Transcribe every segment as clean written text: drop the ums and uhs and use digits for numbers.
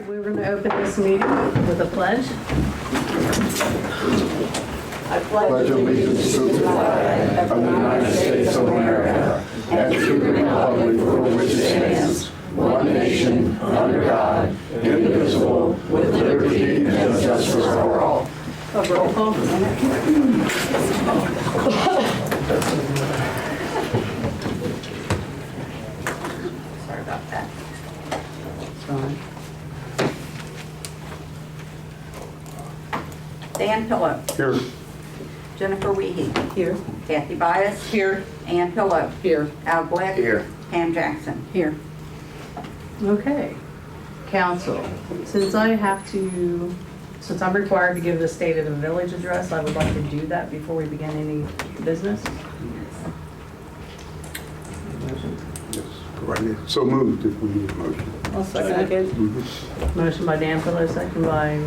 We're going to open this meeting with a pledge. I pledge allegiance to the flag of the United States of America and to the republic for which it stands, one nation, under God, indivisible, with liberty and justice for all. A roll call. Sorry about that. It's fine. Dan Pillow. Here. Jennifer Wiehe. Here. Nixon-Byess. Here. Ann Pillow. Here. Glick. Here. Pam Jackson. Here. Okay. Council, since I'm required to give the State of the Village address, I would like to do that before we begin any business. Motion. Yes, right here. So moved if we need a motion. I'll second. Motion by Dan Pillow, second by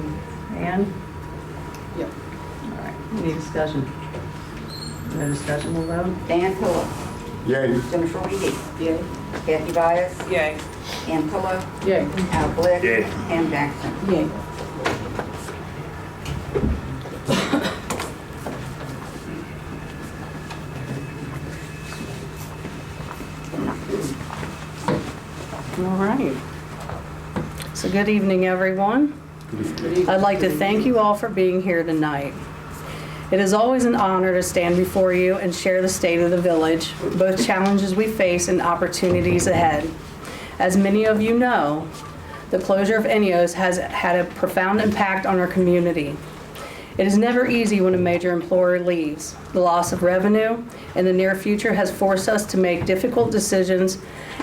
Ann. Yep. All right. Any discussion? No discussion, we'll vote. Dan Pillow. Yay. Jennifer Wiehe. Yay. Nixon-Byess. Yay. Ann Pillow. Yay. Glick. Yay. Pam Jackson. Yay. All right. So good evening, everyone. I'd like to thank you all for being here tonight. It is always an honor to stand before you and share the state of the village, both challenges we face and opportunities ahead. As many of you know, the closure of INEOS has had a profound impact on our community. It is never easy when a major employer leaves. The loss of revenue in the near future has forced us to make difficult decisions,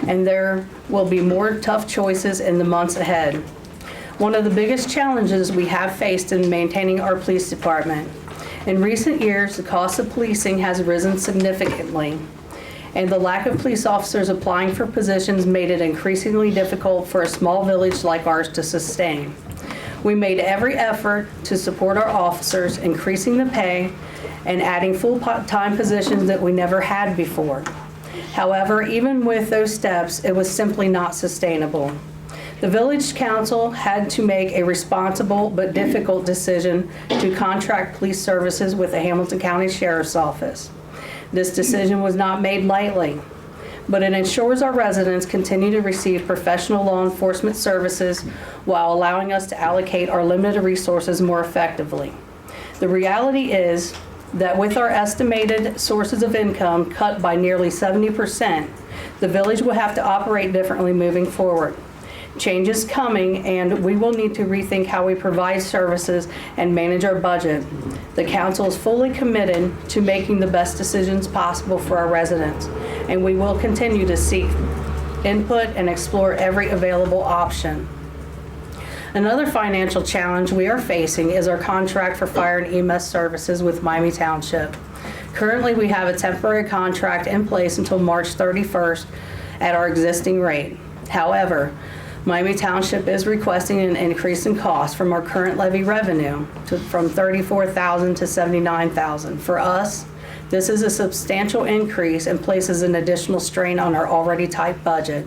and there will be more tough choices in the months ahead. One of the biggest challenges we have faced in maintaining our police department. In recent years, the cost of policing has risen significantly, and the lack of police officers applying for positions made it increasingly difficult for a small village like ours to sustain. We made every effort to support our officers, increasing the pay and adding full-time positions that we never had before. However, even with those steps, it was simply not sustainable. The Village Council had to make a responsible but difficult decision to contract police services with the Hamilton County Sheriff's Office. This decision was not made lightly, but it ensures our residents continue to receive professional law enforcement services while allowing us to allocate our limited resources more effectively. The reality is that with our estimated sources of income cut by nearly 70%, the village will have to operate differently moving forward. Change is coming, and we will need to rethink how we provide services and manage our budget. The council is fully committed to making the best decisions possible for our residents, and we will continue to seek input and explore every available option. Another financial challenge we are facing is our contract for fire and EMS services with Miami Township. Currently, we have a temporary contract in place until March 31st at our existing rate. However, Miami Township is requesting an increase in cost from our current levy revenue from $34,000 to $79,000. For us, this is a substantial increase and places an additional strain on our already tight budget.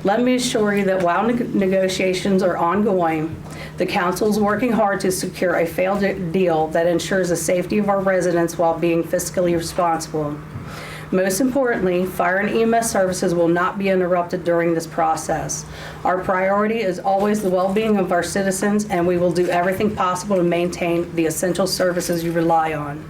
Let me assure you that while negotiations are ongoing, the council is working hard to secure a fair deal that ensures the safety of our residents while being fiscally responsible. Most importantly, fire and EMS services will not be interrupted during this process. Our priority is always the well-being of our citizens, and we will do everything possible to maintain the essential services you rely on.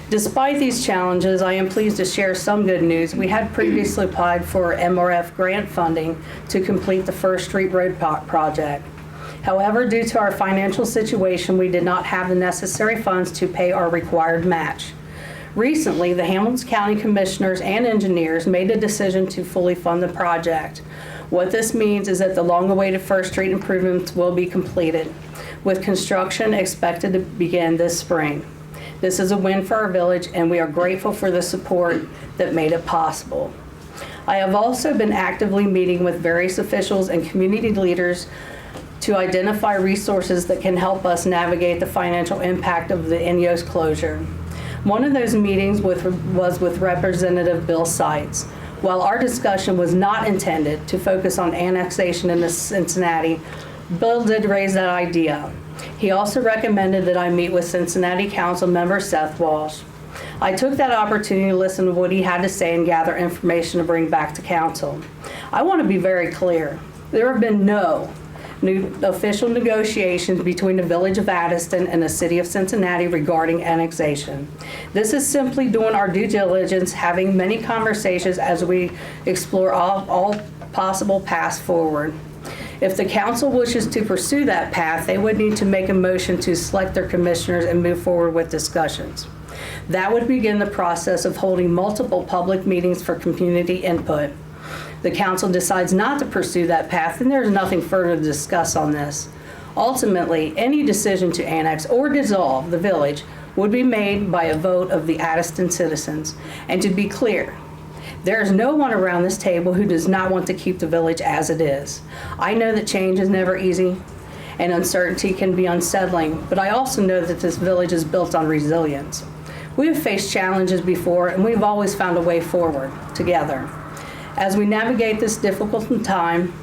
Despite these challenges, I am pleased to share some good news. We had previously applied for MRF grant funding to complete the First Street Road project. However, due to our financial situation, we did not have the necessary funds to pay our required match. Recently, the Hamilton County Commissioners and engineers made a decision to fully fund the project. What this means is that the long-awaited First Street improvements will be completed, with construction expected to begin this spring. This is a win for our village, and we are grateful for the support that made it possible. I have also been actively meeting with various officials and community leaders to identify resources that can help us navigate the financial impact of the INEOS closure. One of those meetings was with Representative Bill Seitz. While our discussion was not intended to focus on annexation into Cincinnati Bill did raise that idea. He also recommended that I meet with Cincinnati Council member Seth Walsh. I took that opportunity to listen to what he had to say and gather information to bring back to council. I want to be very clear. There have been no new official negotiations between the Village of Addyston and the City of Cincinnati regarding annexation. This is simply doing our due diligence, having many conversations as we explore all possible paths forward. If the council wishes to pursue that path, they would need to make a motion to select their commissioners and move forward with discussions. That would begin the process of holding multiple public meetings for community input. The council decides not to pursue that path, then there's nothing further to discuss on this. Ultimately, any decision to annex or dissolve the village would be made by a vote of the Addyston citizens. And to be clear, there is no one around this table who does not want to keep the village as it is. I know that change is never easy and uncertainty can be unsettling, but I also know that this village is built on resilience. We have faced challenges before and we've always found a way forward together. As we navigate this difficult time,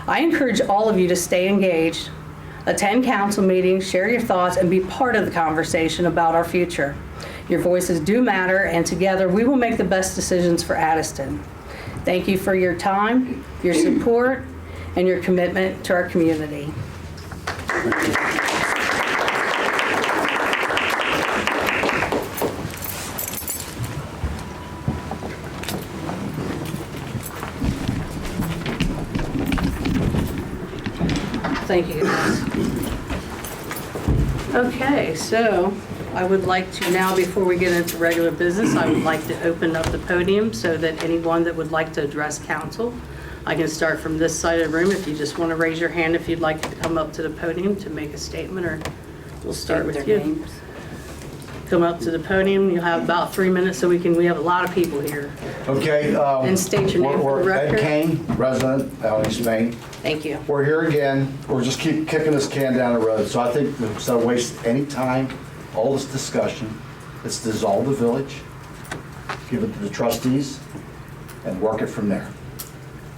I encourage all of you to stay engaged, attend council meetings, share your thoughts, and be part of the conversation about our future. Your voices do matter, and together we will make the best decisions for Addyston. Thank you for your time, your support, and your commitment to our community. Thank you, guys. Okay, so I would like to now, before we get into regular business, I would like to open up the podium so that anyone that would like to address council, I can start from this side of the room. If you just want to raise your hand if you'd like to come up to the podium to make a statement, or we'll start with you. Come up to the podium. You'll have about 3 minutes so we have a lot of people here. Okay. And state your name for the record. Ed Kane, resident, East Main. Thank you. We're here again. We're just keep kicking this can down the road. So I think instead of wasting any time, all this discussion, let's dissolve the village, give it to the trustees, and work it from there.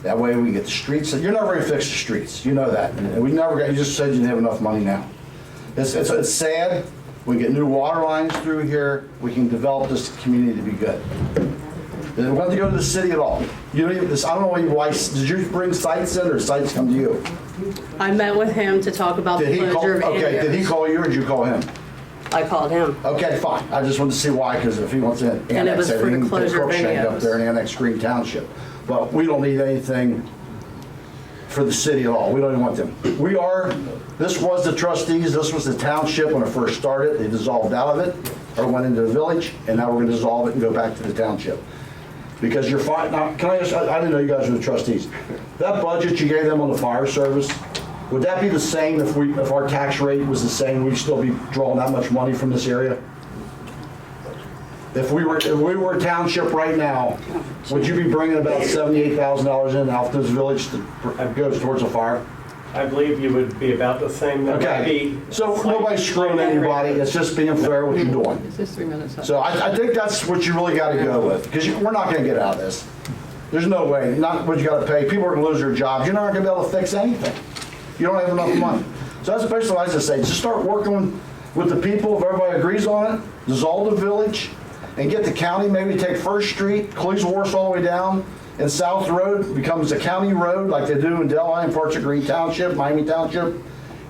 That way we get the streets. You're never going to fix the streets. You know that. And we never got. You just said you didn't have enough money now. It's sad. We get new water lines through here. We can develop this community to be good. They don't have to go to the city at all. You don't even, I don't know why, did you bring sites in or sites come to you? I met with him to talk about the closure of Okay, did he call you or did you call him? I called him. Okay, fine. I just wanted to see why, because if he wants to annex And it was for the closure of up there and annex Green Township. But we don't need anything for the city at all. We don't even want them. This was the trustees, this was the township when it first started. They dissolved out of it, or went into the village, and now we're gonna dissolve it and go back to the township. Because you're fine, now, can I just, I didn't know you guys were the trustees. That budget you gave them on the fire service, would that be the same if our tax rate was the same, we'd still be drawing that much money from this area? If we were a township right now, would you be bringing about $78,000 in out this village that goes towards a fire? I believe you would be about the same. Okay, so nobody's screwing anybody, it's just being fair what you're doing. Is this 3 minutes up? So I think that's what you really gotta go with, because we're not gonna get out of this. There's no way, not what you gotta pay, people are gonna lose their jobs, you're not gonna be able to fix anything. You don't have enough money. So that's basically what I just say, just start working with the people, if everybody agrees on it, dissolve the village, and get the county, maybe take First Street, Cleesworth all the way down, and South Road becomes a county road like they do in Delhi and parts of Green Township, Miami Township,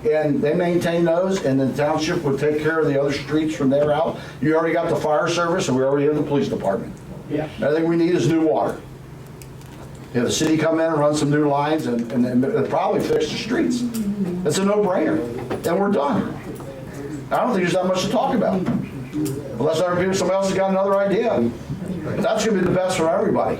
and they maintain those, and the township would take care of the other streets from there out. You already got the fire service, and we already have the police department. Yeah. Everything we need is new water. Have the city come in and run some new lines, and it'll probably fix the streets. It's a no-brainer, and we're done. I don't think there's that much to talk about. Unless somebody else has got another idea. That's gonna be the best for everybody.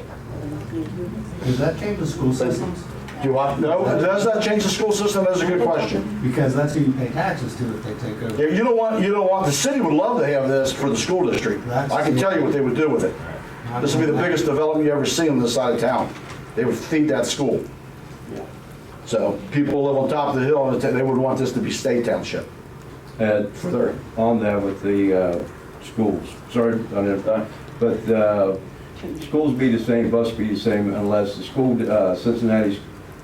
Does that change the school systems? Do what? No, does that change the school system? That's a good question. Because that's who you pay taxes to if they take over. Yeah, you know what, the city would love to have this for the school district. I can tell you what they would do with it. This would be the biggest development you ever see on this side of town. They would feed that school. So people live on top of the hill, and they would want this to be state township. Further on that with the schools, sorry on that, but schools be the same, bus be the same unless the school, Cincinnati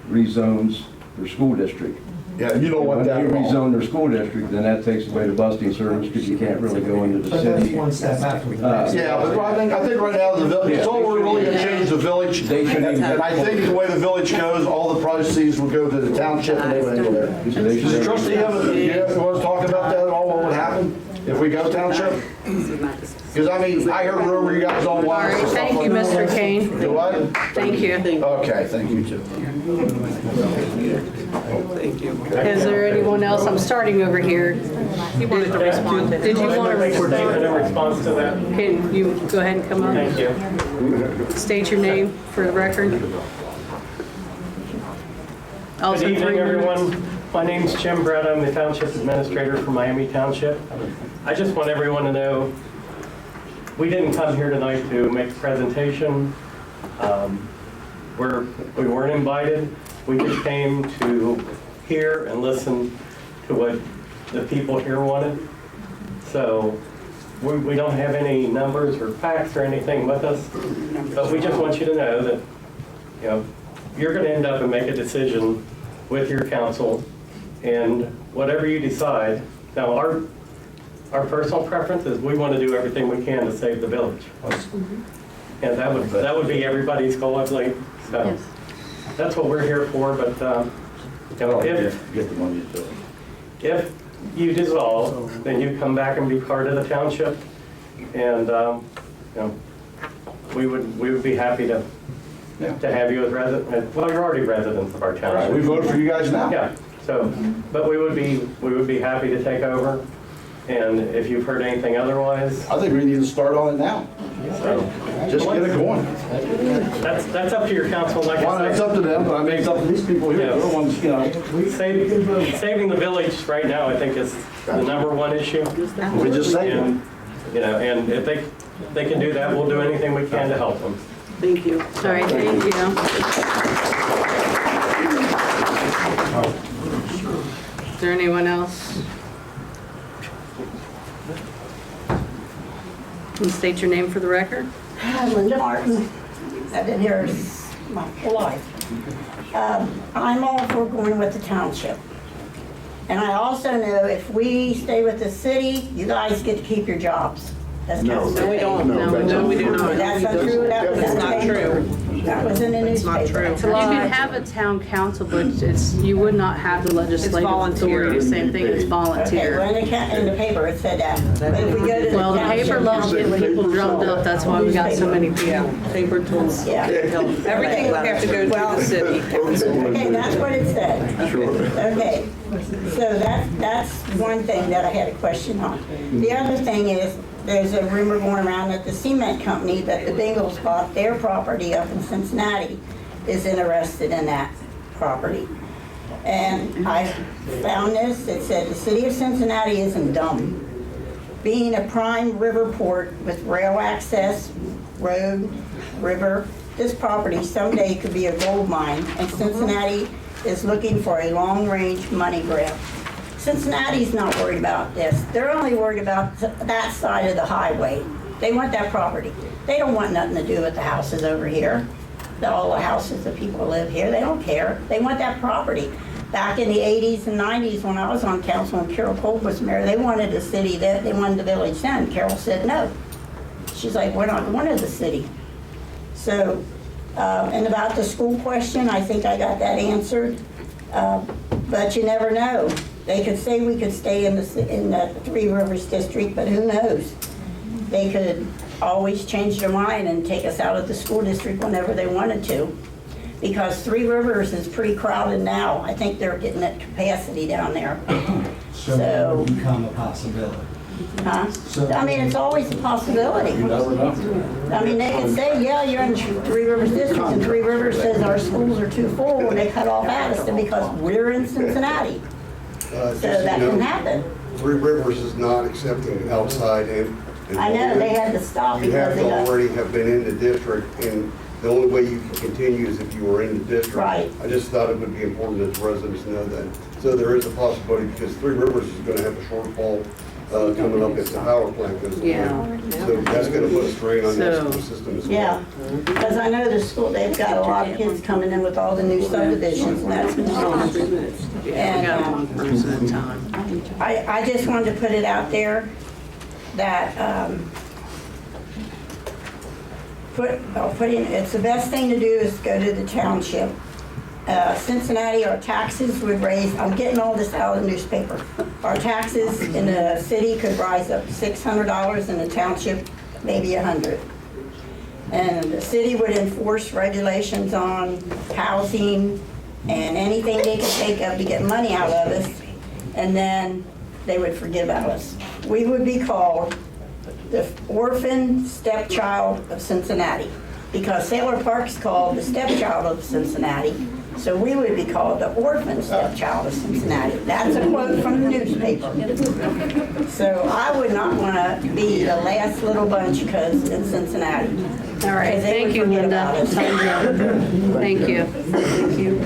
rezones their school district. Yeah, you don't want When that they at all. rezone their school district, then that takes away the busting service because you can't really go into the But that's city. one step after the next. Yeah, but I think right now, the village, it's all we're really gonna change the village. They shouldn't even- And I think the way the village goes, all the procecies will go to the township and everything there. So they Does the should- trustee have, you want to talk about that at all, what would happen if we go township? Because I mean, I heard rumor you guys don't All want. right, thank you, Mr. Kane. Do what? Thank you. Okay, thank you too. Is there anyone else? I'm starting over here. He wanted to respond to Did you want to Make a respond? statement in response to that. Can you go ahead and come up? Thank you. State your name for the record. Also, Good evening, 3 minutes. everyone. My name's Jim Brett. I'm the Township Administrator for Miami Township. I just want everyone to know, we didn't come here tonight to make a presentation. We weren't invited. We just came to hear and listen to what the people here wanted. So we don't have any numbers or facts or anything with us, but we just want you to know that, you know, you're going to end up and make a decision with your council, and whatever you decide. Now, our personal preference is we want to do everything we can to save the village. And that would be everybody's goal, I believe. So that's what we're here for, but you know, Get the money to it. if you dissolve, then you come back and be part of the township, and you know, we would be happy to have you as resident. Well, you're already residents of our All right, we township. voted for you guys now. Yeah. So, but we would be happy to take over, and if you've heard anything otherwise, I think we need to start on it now. so Just get it going. that's up to your council. Like Well, I it's said, up to them, but I mean, it's up to these people here. They're the ones, you know, saving the village right now, I think, is the #1 issue. we just say it. And, you know, and if they can do that, we'll do anything we can to help them. Thank you. All right, thank you. Is there anyone else? Can you state your name for the record? Linda Martin. I've been here my whole life. I'm all for going with the township. And I also know if we stay with the city, you guys get to keep your jobs. That's No, we don't. No, we do not. That's not true. That was It's in the not paper. true. That was in the It's not newspaper. true. You can have a town council, but you would not have the legislative volunteer. authority. Same thing, it's Okay, volunteer. well, in the paper it said that. But if we go to the Well, the paper township loves council- getting people drummed up, that's why we got so many people. Paper tools. Yeah. Everything would have to go through the city. Okay, that's what it said. Okay, so that's one thing that I had a question on. The other thing is, there's a rumor going around that the cement company that the Bengals bought their property up in Cincinnati is interested in that property. And I found this, it said the city of Cincinnati isn't dumb. Being a prime river port with rail access, road, river, this property someday could be a gold mine, and Cincinnati is looking for a long-range money grab. Cincinnati's not worried about this. They're only worried about that side of the highway. They want that property. They don't want nothing to do with the houses over here. All the houses that people live here, they don't care. They want that property. Back in the 80s and 90s, when I was on council and Carol Cole was mayor, they wanted the city, they wanted the village then. Carol said no. She's like, we're not going to the city. So, and about the school question, I think I got that answered. But you never know. They could say we could stay in the Three Rivers district, but who knows? They could always change their mind and take us out of the school district whenever they wanted to. Because Three Rivers is pretty crowded now. I think they're getting at capacity down there. So that would become a possibility. Huh? I mean, it's always a possibility. I mean, they can say, yeah, you're in Three Rivers district, and Three Rivers says our schools are too full, and they cut off Addyston because we're in Cincinnati. So that can happen. Three Rivers is not accepting outside and. I know, they had to stop You have because they to got, already have been in the district, and the only way you can continue is if you were in the district. Right. I just thought it would be important that the residents know that. So there is a possibility, because Three Rivers is gonna have a shortfall coming up if the power plant goes away. Yeah. So that's gonna put a strain on the So- school system as well. yeah. Because I know the school, they've got a lot of kids coming in with all the new subdivisions, and that's going on. And one person at a time. I just wanted to put it out there that, it's the best thing to do is go to the township. Cincinnati, our taxes would raise, I'm getting all this out of the newspaper. Our taxes in the city could rise up to $600, in the township, maybe $100. And the city would enforce regulations on housing and anything they could think of to get money out of us, and then they would forgive us. We would be called the orphan stepchild of Cincinnati, because Sailor Park's called the stepchild of Cincinnati, so we would be called the orphan stepchild of Cincinnati. That's a quote from the newspaper. So I would not want to be the last little bunch because in Cincinnati. All right, 'Cause they thank would you, forget Linda. about us. Thank you. Thank you.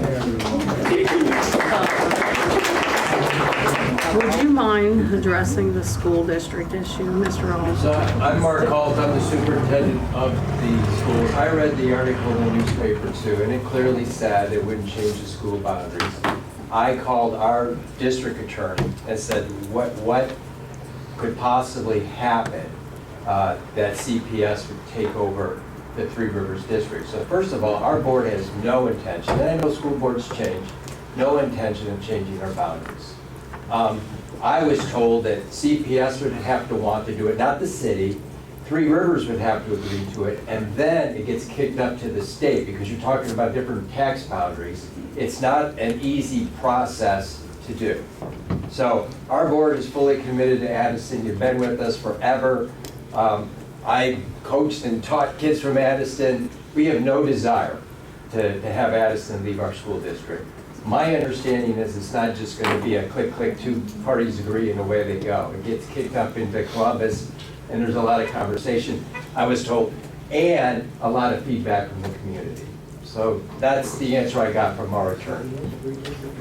Would you mind addressing the school district issue, Mr. Owens? So I'm Mark Holt, I'm the superintendent of the schools. I read the article in the newspaper too, and it clearly said it wouldn't change the school boundaries. I called our district attorney and said, what could possibly happen that CPS would take over the Three Rivers district? So first of all, our board has no intention, and I know school boards change, no intention of changing our boundaries. I was told that CPS would have to want to do it, not the city. Three Rivers would have to agree to it, and then it gets kicked up to the state, because you're talking about different tax boundaries. It's not an easy process to do. So our board is fully committed to Addyston. You've been with us forever. I coached and taught kids from Addyston. We have no desire to have Addyston leave our school district. My understanding is it's not just going to be a click, click, two parties agree and away they go. It gets kicked up into Columbus, and there's a lot of conversation, I was told, and a lot of feedback from the community. So that's the answer I got from our attorney.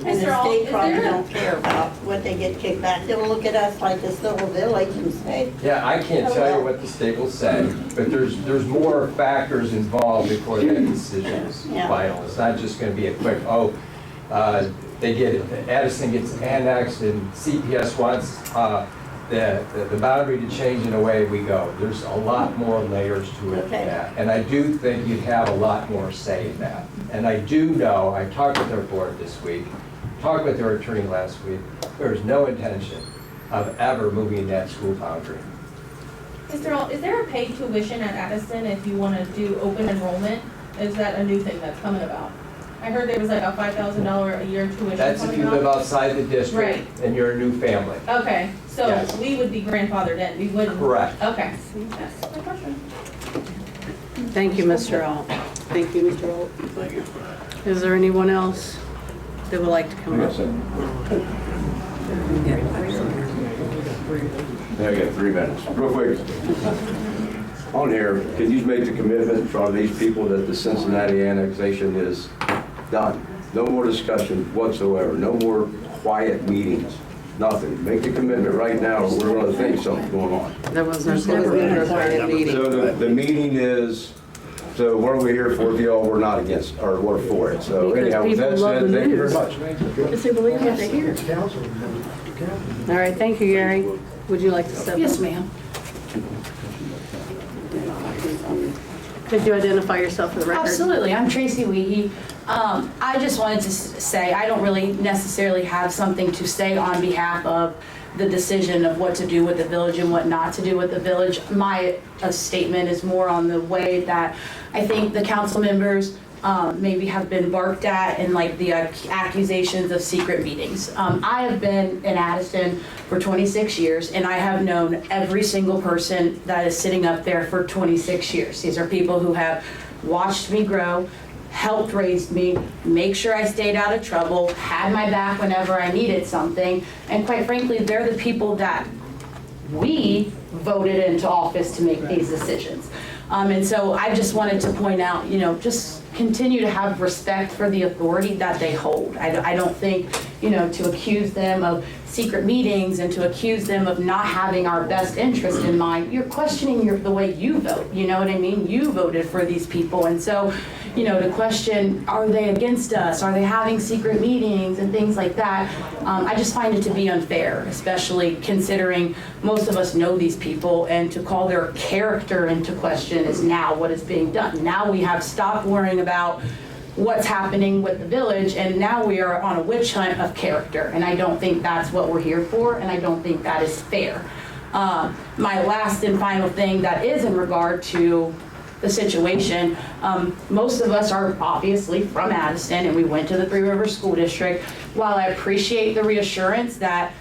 And the state probably don't care about what they get kicked back. They'll look at us like this little village and say, Yeah, I can't tell you what the state will say, but there's more factors involved before that decision is Yeah. final. It's not just going to be a quick, they get it, Addyston gets annexed and CPS wants the boundary to change and away we go. There's a lot more layers to it than that. And I do think you'd have a lot more say in that. And I do know, I talked with their board this week, talked with their attorney last week, there's no intention of ever moving that school boundary. Is there a paid tuition at Addyston if you want to do open enrollment? Is that a new thing that's coming about? I heard there was like a $5,000 a year tuition That's if coming you live out. outside the district and you're a new family. Okay, so Yes. we would be grandfathered in, we wouldn't? Correct. Okay, that's my question. Thank you, Mr. Alt. Thank you, Mr. Holt. Is there anyone else that would like to come up? I got 3 minutes. Real quick. On here, could you make the commitment for these people that the Cincinnati annexation is done? No more discussion whatsoever. No more quiet meetings. Nothing. Make the commitment right now, or we're going to think something's going on. There was no Never been a quiet meeting. So the meeting is, so what are we here for if y'all were not against, or were for it? So Because anyhow, with that people love said, the thank you very news. much. Because they believe what they hear. All right, thank you, Gary. Would you like to step up? Yes, ma'am. Could you identify yourself for the record? Absolutely. I'm Tracy Wiehe. I just wanted to say I don't really necessarily have something to say on behalf of the decision of what to do with the village and what not to do with the village. My statement is more on the way that I think the council members maybe have been barked at and like the accusations of secret meetings. I have been in Addyston for 26 years and I have known every single person that is sitting up there for 26 years. These are people who have watched me grow, helped raise me, make sure I stayed out of trouble, had my back whenever I needed something, and quite frankly, they're the people that we voted into office to make these decisions. And so I just wanted to point out, just continue to have respect for the authority that they hold. I don't think to accuse them of secret meetings and to accuse them of not having our best interest in mind, you're questioning the way you vote, you know what I mean? You voted for these people, and so, to question, are they against us? Are they having secret meetings and things like that? I just find it to be unfair, especially considering most of us know these people, and to call their character into question is now what is being done. Now we have stopped worrying about what's happening with the village, and now we are on a witch hunt of character, and I don't think that's what we're here for, and I don't think that is fair. My last and final thing that is in regard to the situation, most of us are obviously from Addyston, and we went to the Three Rivers School District. While I appreciate the reassurance that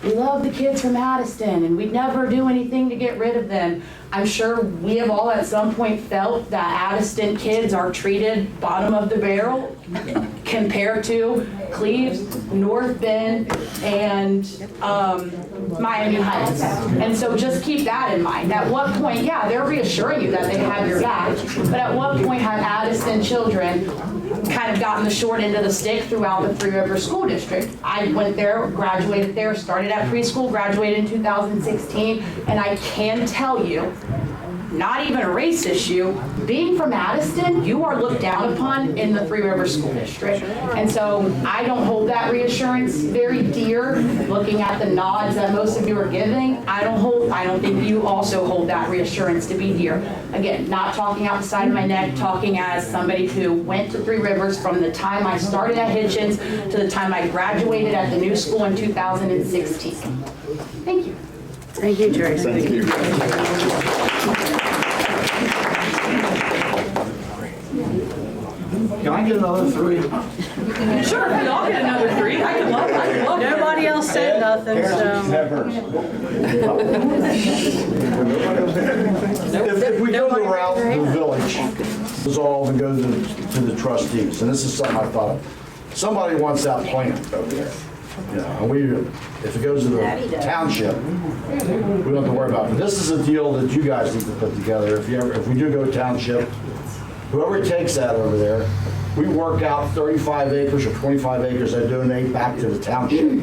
we love the kids from Addyston and we'd never do anything to get rid of them, I'm sure we have all at some point felt that Addyston kids are treated bottom of the barrel compared to Cleves, North Bend, and Miami Heights. And so just keep that in mind. At what point, yeah, they're reassuring you that they have your back, but at what point have Addyston children kind of gotten the short end of the stick throughout the Three Rivers School District? I went there, graduated there, started at preschool, graduated in 2016, and I can tell you, not even a race issue, being from Addyston, you are looked down upon in the Three Rivers School District. And so I don't hold that reassurance very dear, looking at the nods that most of you are giving. I don't think you also hold that reassurance to be dear. Again, not talking out the side of my neck, talking as somebody who went to Three Rivers from the time I started at Hitchens to the time I graduated at the new school in 2016. Thank you. Thank you, Tracy. Thank you. Can I get another 3? Sure, I'll get another 3. I can love it. Nobody else said nothing, so. If we go the route of the village, resolve and go to the trustees, and this is something I thought of. Somebody wants that plan over there. And if it goes to the township, we don't have to worry about it. But this is a deal that you guys need to put together. If we do go to township, whoever takes that over there, we work out 35 acres or 25 acres I donate back to the township.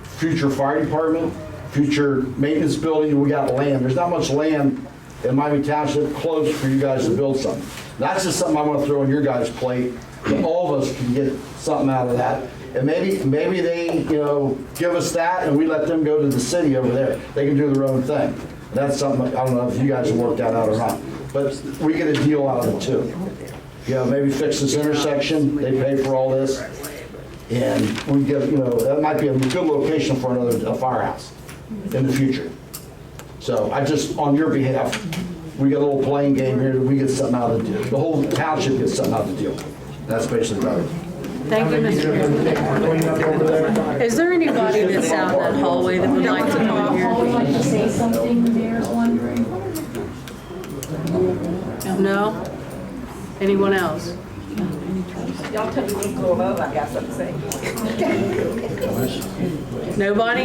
Future fire department, future maintenance building, we got land. There's not much land in Miami Township close for you guys to build something. That's just something I want to throw on your guys' plate, that all of us can get something out of that. And maybe they, give us that and we let them go to the city over there. They can do their own thing. That's something, I don't know if you guys have worked that out or not. But we get a deal out of it too. Maybe fix this intersection, they pay for all this. And we get, that might be a good location for a firehouse in the future. So I just, on your behalf, we get a little playing game here, we get something out of the deal. The whole township gets something out of the deal. That's basically about it. Thank you, Mr. Chairman. Is there anybody that's out in that hallway that would like to talk here? Would like to say something, the mayor's wondering. No? Anyone else? Y'all tell me when to go above, I got something to say. Nobody?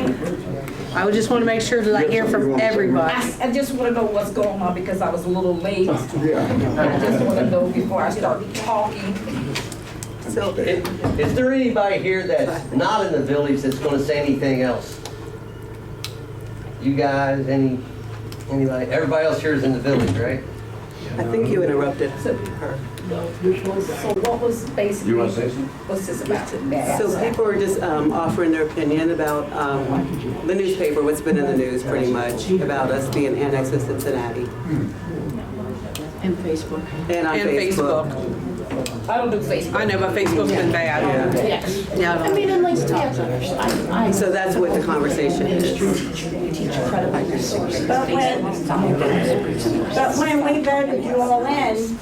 I would just want to make sure that I hear from everybody. I just want to know what's going on because I was a little late. I just want to know before I start talking. So, is there anybody here that's not in the village that's going to say anything else? You guys, anybody? Everybody else here is in the village, right? I think you interrupted her. So what was basically, You want to say something? what's this about? So people are just offering their opinion about the newspaper, what's been in the news pretty much, about us being annexed to Cincinnati. And Facebook. And on Facebook. I don't do Facebook. I know, but Facebook's been bad. Yes. Yeah. I mean, and like, I So that's what the conversation is. teach credit by your sources. But when we voted you all in,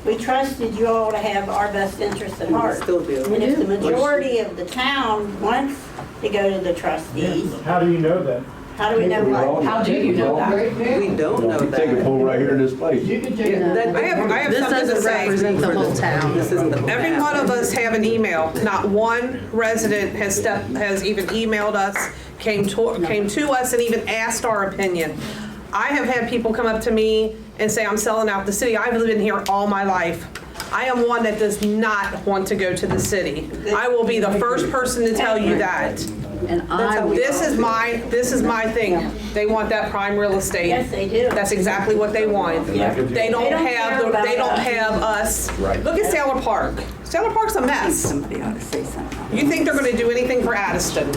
we trusted you all to have our best interest at heart. Still do. And if the majority of the town wants to go to the trustees, How do you know that? how do we know what? How do you know that? We don't know Take a that. poll right here in this place. I have This something to doesn't say. represent the whole town. This isn't the whole Every town. one of us have an email. Not one resident has even emailed us, came to us and even asked our opinion. I have had people come up to me and say, I'm selling out the city. I've lived in here all my life. I am one that does not want to go to the city. I will be the first person to tell you that. And This is my thing. They want that prime real estate. Yes, they do. That's exactly what they want. Yeah. They don't have us. Look at Sailor Park. Sailor Park's a mess. Somebody ought to say something. You think they're gonna do anything for Addyston?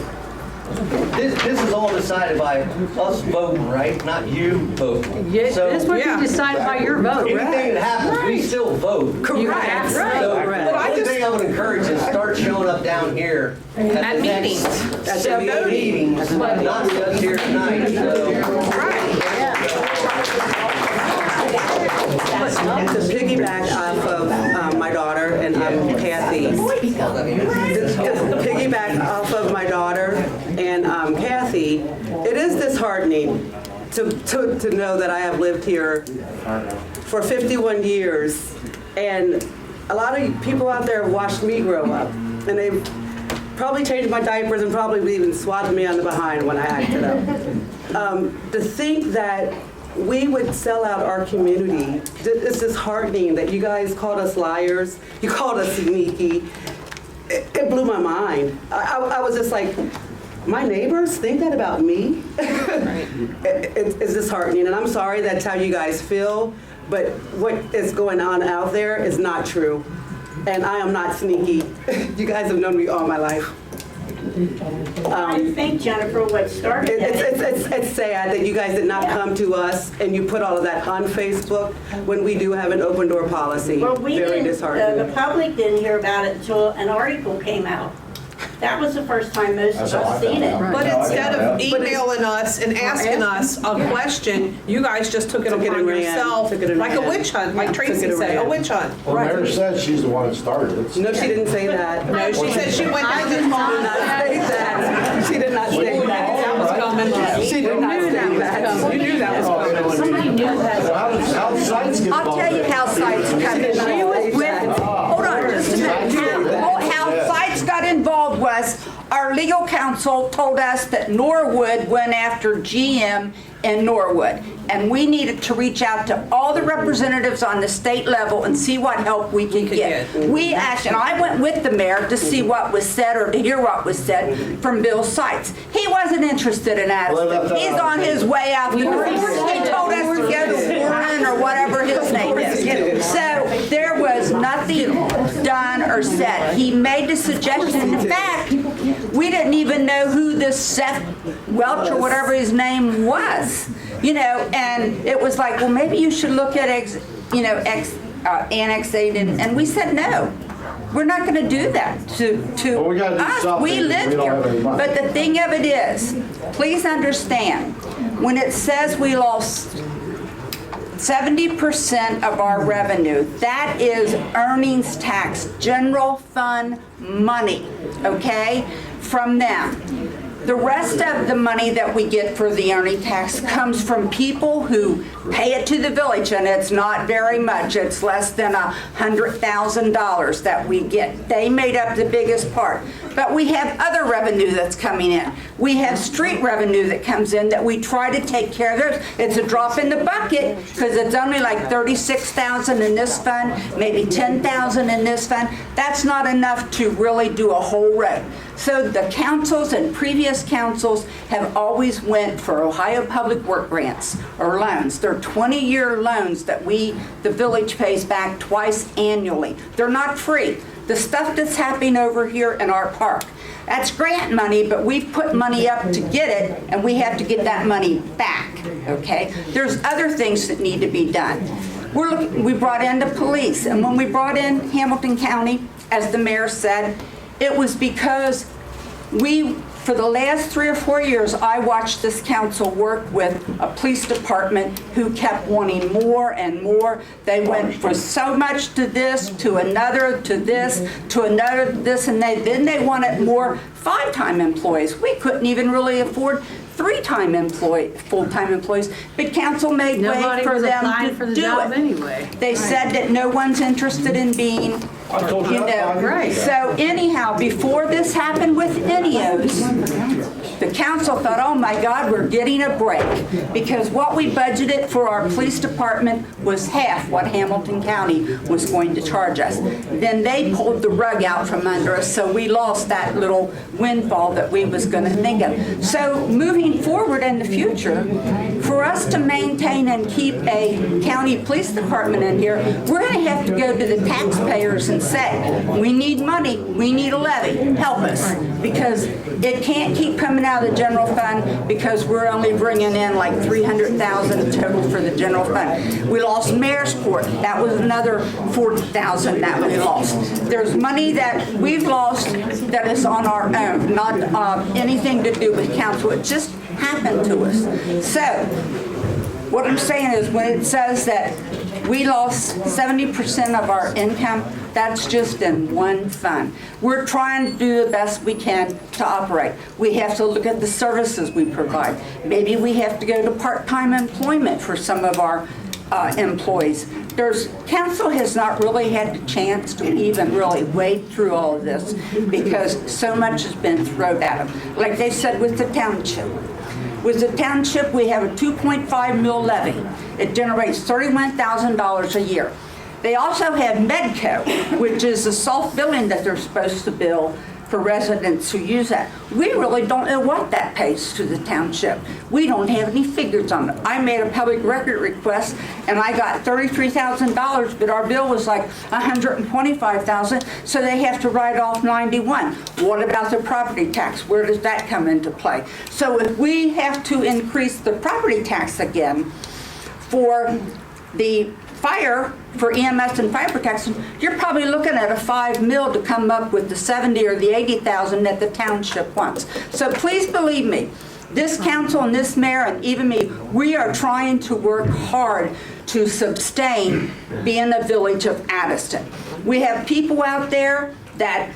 This is all decided by us voting, right? Not you voting. Yeah, So this would yeah. be decided by your vote. anything that happens, we still vote. Correct. So But I the only just- thing I would encourage is start showing up down here At the next meetings. At the meetings, not just here tonight, so. To piggyback off of my daughter and Kathy. To piggyback off of my daughter and Kathy, it is disheartening to know that I have lived here for 51 years. And a lot of people out there have watched me grow up. And they've probably changed my diapers and probably even swatted me on the behind when I acted up. To think that we would sell out our community, it's disheartening that you guys called us liars, you called us sneaky. It blew my mind. I was just like, my neighbors think that about me? It's disheartening, and I'm sorry that's how you guys feel, but what is going on out there is not true. And I am not sneaky. You guys have known me all my life. I think, Jennifer, what started that. It's sad that you guys did not come to us and you put all of that on Facebook when we do have an open door policy. Well, we Very didn't, disheartening. the public didn't hear about it until an article came out. That was the first time most of us seen it. But instead of emailing us and asking us a question, you guys just took it Took it upon and ran. yourself, Took it and like a ran. witch hunt, like Took Tracy it and said, a ran. witch hunt. Well, Mayor said she's the one that started it. No, she didn't say that. No, she said she went down the She did not say that. She did not say that. That was coming. She did not say that. You knew that was coming. Somebody knew that. How sites get I'll tell you how sites got She was involved. Hold on just a minute. How sites got involved was our legal counsel told us that Norwood went after GM in Norwood. And we needed to reach out to all the representatives on the state level and see what help we could get. We asked, and I went with the mayor to see what was said or to hear what was said from Bill Seitz. He wasn't interested in Addyston. He's on his way out the door. He told us to go to Warren or whatever his name is. So there was nothing done or said. He made the suggestion. In fact, we didn't even know who this Seth Welch or whatever his name was. You know, and it was like, well, maybe you should look at annexating, and we said no. We're not going to do that to Well, we gotta do us. something. We live We don't have any here. money. But the thing of it is, please understand, when it says we lost 70% of our revenue, that is earnings tax, general fund money, okay, from them. The rest of the money that we get for the earning tax comes from people who pay it to the village, and it's not very much. It's less than $100,000 that we get. They made up the biggest part. But we have other revenue that's coming in. We have street revenue that comes in that we try to take care of. It's a drop in the bucket because it's only like $36,000 in this fund, maybe $10,000 in this fund. That's not enough to really do a whole road. So the councils and previous councils have always went for Ohio Public Work grants or loans. They're 20-year loans that the village pays back twice annually. They're not free. The stuff that's happening over here in our park, that's grant money, but we've put money up to get it, and we have to get that money back, okay? There's other things that need to be done. We brought in the police, and when we brought in Hamilton County, as the mayor said, it was because for the last 3 or 4 years, I watched this council work with a police department who kept wanting more and more. They went for so much to this, to another, to this, to another, this, and then they wanted more full-time employees. We couldn't even really afford full-time employees, but council made way for them to do it. Anyway. They said that no one's interested in being, you know. Right. So anyhow, before this happened with any of us, the council council thought, oh my God, we're getting a break, because what we budgeted for our police department was half what Hamilton County was going to charge us. Then they pulled the rug out from under us, so we lost that little windfall that we was going to think of. So moving forward in the future, for us to maintain and keep a county police department in here, we're going to have to go to the taxpayers and say, we need money, we need a levy, help us, because it can't keep coming out of the general fund, because we're only bringing in like $300,000 total for the general fund. We lost Mayor's Court, that was another $40,000 that we lost. There's money that we've lost that is on our own, not anything to do with council. It just happened to us. So what I'm saying is, when it says that we lost 70% of our income, that's just in one fund. We're trying to do the best we can to operate. We have to look at the services we provide. Maybe we have to go to part-time employment for some of our employees. Council has not really had the chance to even really wade through all of this, because so much has been thrown at them. Like they said with the township. With the township, we have a 2.5 mil levy. It generates $31,000 a year. They also have Medco, which is the soft billing that they're supposed to bill for residents who use that. We really don't know what that pays to the township. We don't have any figures on it. I made a public record request and I got $33,000, but our bill was like $125,000, so they have to write off 91. What about the property tax? Where does that come into play? So if we have to increase the property tax again for the fire, for EMS and fire protection, you're probably looking at a $5 million to come up with the 70 or the 80,000 that the township wants. So please believe me, this council and this mayor and even me, we are trying to work hard to sustain being a village of Addyston. We have people out there that,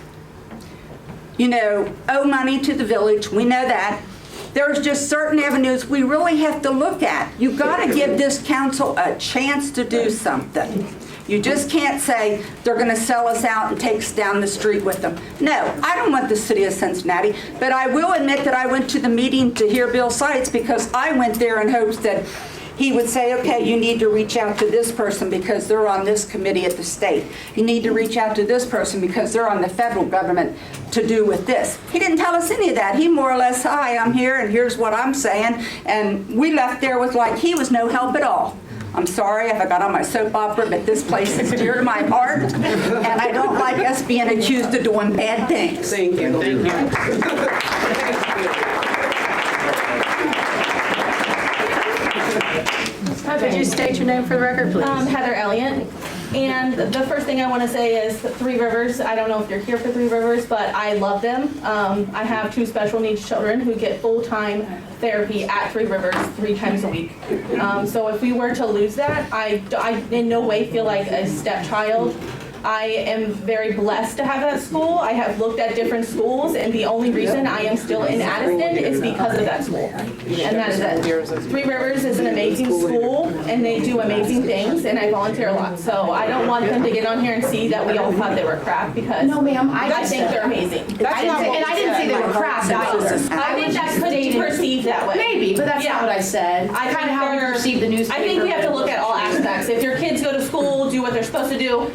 owe money to the village. We know that. There's just certain avenues we really have to look at. You've got to give this council a chance to do something. You just can't say they're going to sell us out and take us down the street with them. No, I don't want the city of Cincinnati, but I will admit that I went to the meeting to hear Bill Seitz, because I went there in hopes that he would say, okay, you need to reach out to this person because they're on this committee at the state. You need to reach out to this person because they're on the federal government to do with this. He didn't tell us any of that. He more or less, hi, I'm here and here's what I'm saying. And we left there with like he was no help at all. I'm sorry if I got on my soap opera, but this place is dear to my heart, and I don't like us being accused of doing bad things. Thank you. Thank you. Could you state your name for the record, please? Heather Elliott. And the first thing I want to say is Three Rivers. I don't know if you're here for Three Rivers, but I love them. I have 2 special needs children who get full-time therapy at Three Rivers 3 times a week. So if we were to lose that, I in no way feel like a stepchild. I am very blessed to have that school. I have looked at different schools, and the only reason I am still in Addyston is because of that school. And that is it. Three Rivers is an amazing school, and they do amazing things, and I volunteer a lot. So I don't want them to get on here and see that we all thought they were crap, because No, ma'am, I think they're amazing. I didn't say they were crap either. I think that could be perceived that way. Maybe, but that's not what I said. I Kind of how we perceive the newspaper. I think we have to look at all aspects. If your kids go to school, do what they're supposed to do,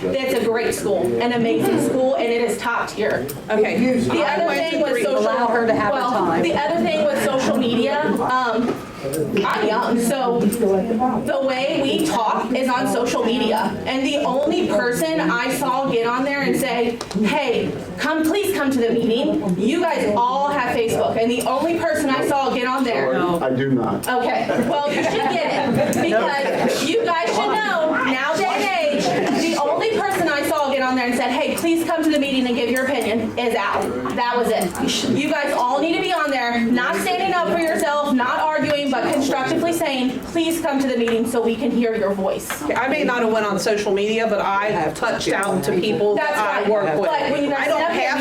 it's a great school, an amazing school, and it is top tier. Okay. The other thing with social, the other thing with social media, I'm young, so the way we talk is on social media, and the only person I saw get on there and say, hey, please come to the meeting, you guys all have Facebook, and the only person I saw get on there. I do not. Okay, well, you should get it, because you guys should know, now day and age, the only person I saw get on there and said, hey, please come to the meeting and give your opinion is Al. That was it. You guys all need to be on there, not standing up for yourself, not arguing, but constructively saying, please come to the meeting so we can hear your voice. I may not have went on social media, but I have touched out to people that I work with. But when you guys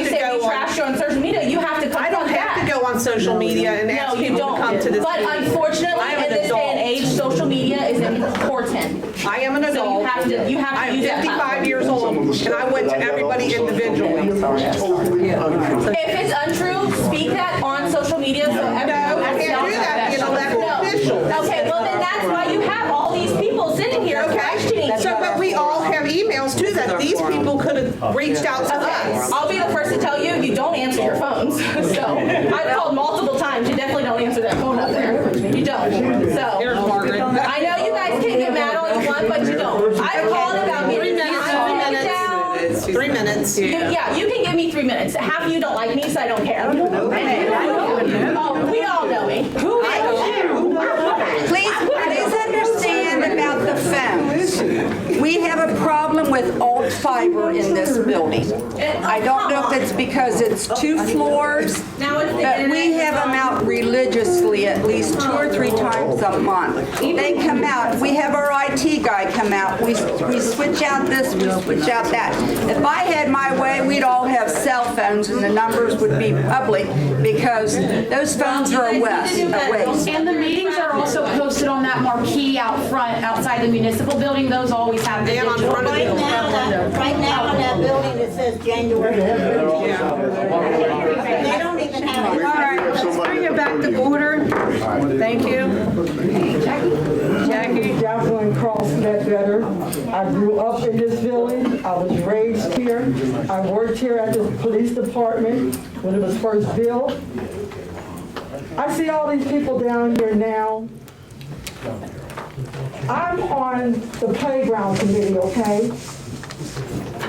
say we trash you on social media, you have to come. I don't have to go on social media and ask people to come to this meeting. But unfortunately, in this day and age, social media is important. I am an So adult. you have to I'm use that 55 platform. years old, and I went to everybody individually. If it's untrue, speak that on social media so everyone. No, I can't do that, being elected official. Okay, well then that's why you have all these people sitting here questioning. Okay, so, but we all have emails too that these people could have reached out to us. I'll be the first to tell you, you don't answer your phones. So I've called multiple times. You definitely don't answer that phone up there. You don't. So Here's Margaret. I know you guys can get mad all you want, but you don't. I've called about getting 3 minutes. Yeah, you can give me 3 minutes. Half of you don't like me, so I don't care. Oh, we all know me. Please understand about the phones. We have a problem with alt fiber in this building. I don't know if it's because it's 2 floors, but we have them out religiously at least 2 or 3 times a month. They come out, we have our IT guy come out, we switch out this, we switch out that. If I had my way, we'd all have cell phones and the numbers would be public because those phones are a waste. And the meetings are also posted on that marquee out front, outside the municipal building. Those always have the And on digital. front of the building. Right now on that building, it says January. They don't even have it. All right, let's bring it back to order. Thank you. Jackie. Jacqueline Cross Ledbetter. I grew up in this village. I was raised here. I worked here at the police department when it was first built. I see all these people down here now. I'm on the playground committee, okay?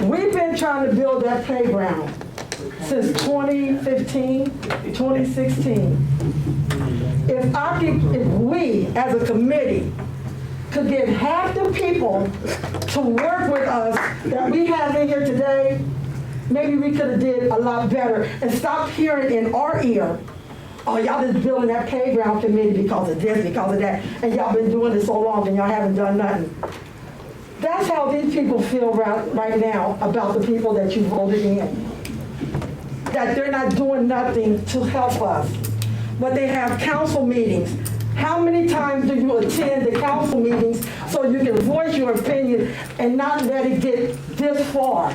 We've been trying to build that playground since 2015, 2016. If we, as a committee, could get half the people to work with us that we have in here today, maybe we could have did a lot better and stop hearing in our ear, oh, y'all just building that playground committee because of this, because of that, and y'all been doing it so long and y'all haven't done nothing. That's how these people feel right now about the people that you voted in. That they're not doing nothing to help us. But they have council meetings. How many times do you attend the council meetings so you can voice your opinion and not let it get this far,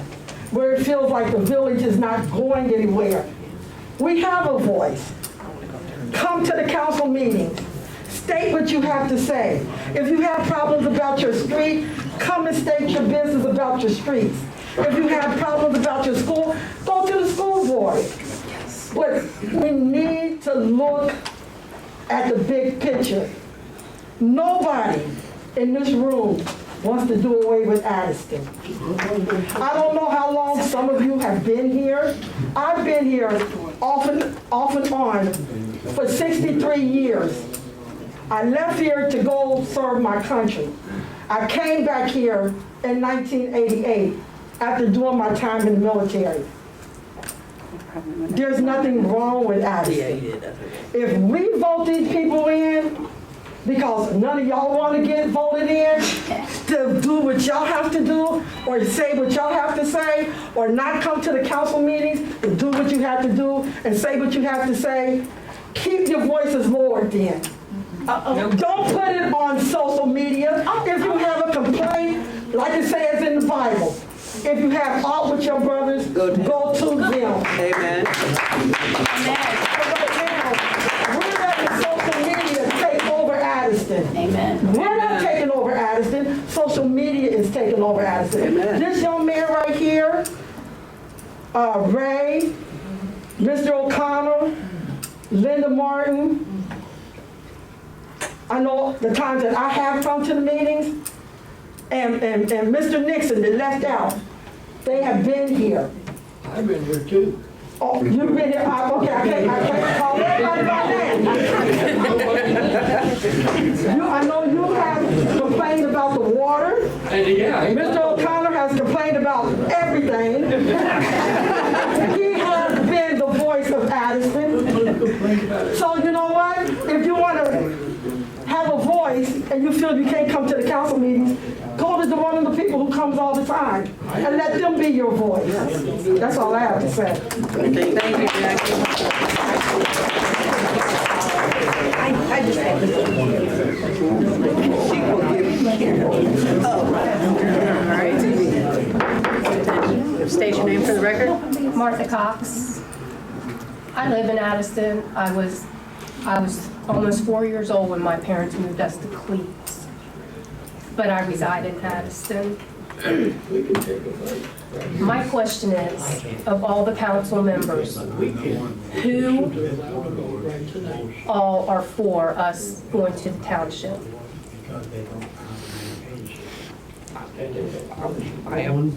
where it feels like the village is not going anywhere? We have a voice. Come to the council meetings. State what you have to say. If you have problems about your street, come and state your business about your streets. If you have problems about your school, go to the school board. But we need to look at the big picture. Nobody in this room wants to do away with Addyston. I don't know how long some of you have been here. I've been here off and on for 63 years. I left here to go serve my country. I came back here in 1988 after doing my time in the military. There's nothing wrong with Addyston. If we vote these people in, because none of y'all want to get voted in, to do what y'all have to do, or say what y'all have to say, or not come to the council meetings and do what you have to do and say what you have to say, keep your voices lowered then. Don't put it on social media. If you have a complaint, like it says in the Bible, if you have aught with your brothers, go to them. Amen. We're letting social media take over Addyston. Amen. We're not taking over Addyston. Social media is taking over Addyston. Amen. This young man right here, Ray, Mr. O'Connell, Linda Martin, I know the times that I have come to the meetings, and Mr. Nixon that left out, they have been here. I've been here too. Oh, you've been here, okay, I can't call everybody by name. I know you have complained about the water. Mr. O'Connor has complained about everything. He has been the voice of Addyston. So you know what? If you want to have a voice and you feel you can't come to the council meetings, go to one of the people who comes all the time and let them be your voice. That's all I have to say. Thank you, Jackie. I just have to. Martha Cox. I live in Addyston. I was almost 4 years old when my parents moved us to Cleves. But I reside in Addyston. My question is, of all the council members, who all are for us going to the township? One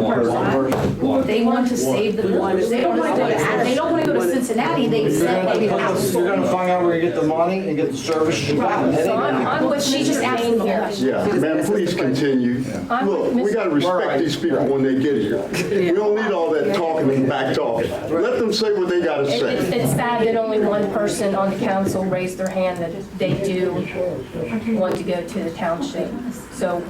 person. They want to save the village. They don't want to go to Addison. They don't want to go to Cincinnati. They said they have. You're gonna find out where you get the money and get the service you got. So I'm with She just asked Mr. the Payne question. here. Yeah, ma'am, please continue. I'm Look, with we gotta respect these people when they get here. We don't need all that talking and back talking. Let them say what they gotta say. It's sad that only one person on the council raised their hand that they do want to go to the township. So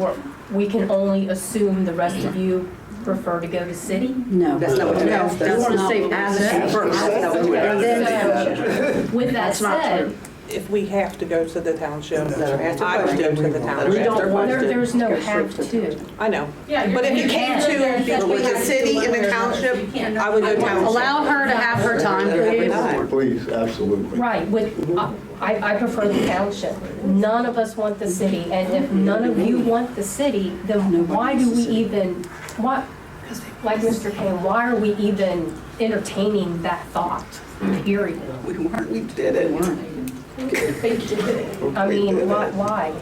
we can only assume the rest of you prefer to go to city? No. That's not what you asked us. We want to save Addison first. And then So, with that said, If we have to go to the township, answer I would go to the we township. don't want, there's no have to. I know. Yeah, But if you it came can. to between the city and the township, I would go township. allow her to have her time, please. Please, absolutely. Right, I prefer the township. None of us want the city, and if none of you want the city, then why do we even, like Mr. Payne, why are we even entertaining that thought, period? We did it. I mean, why?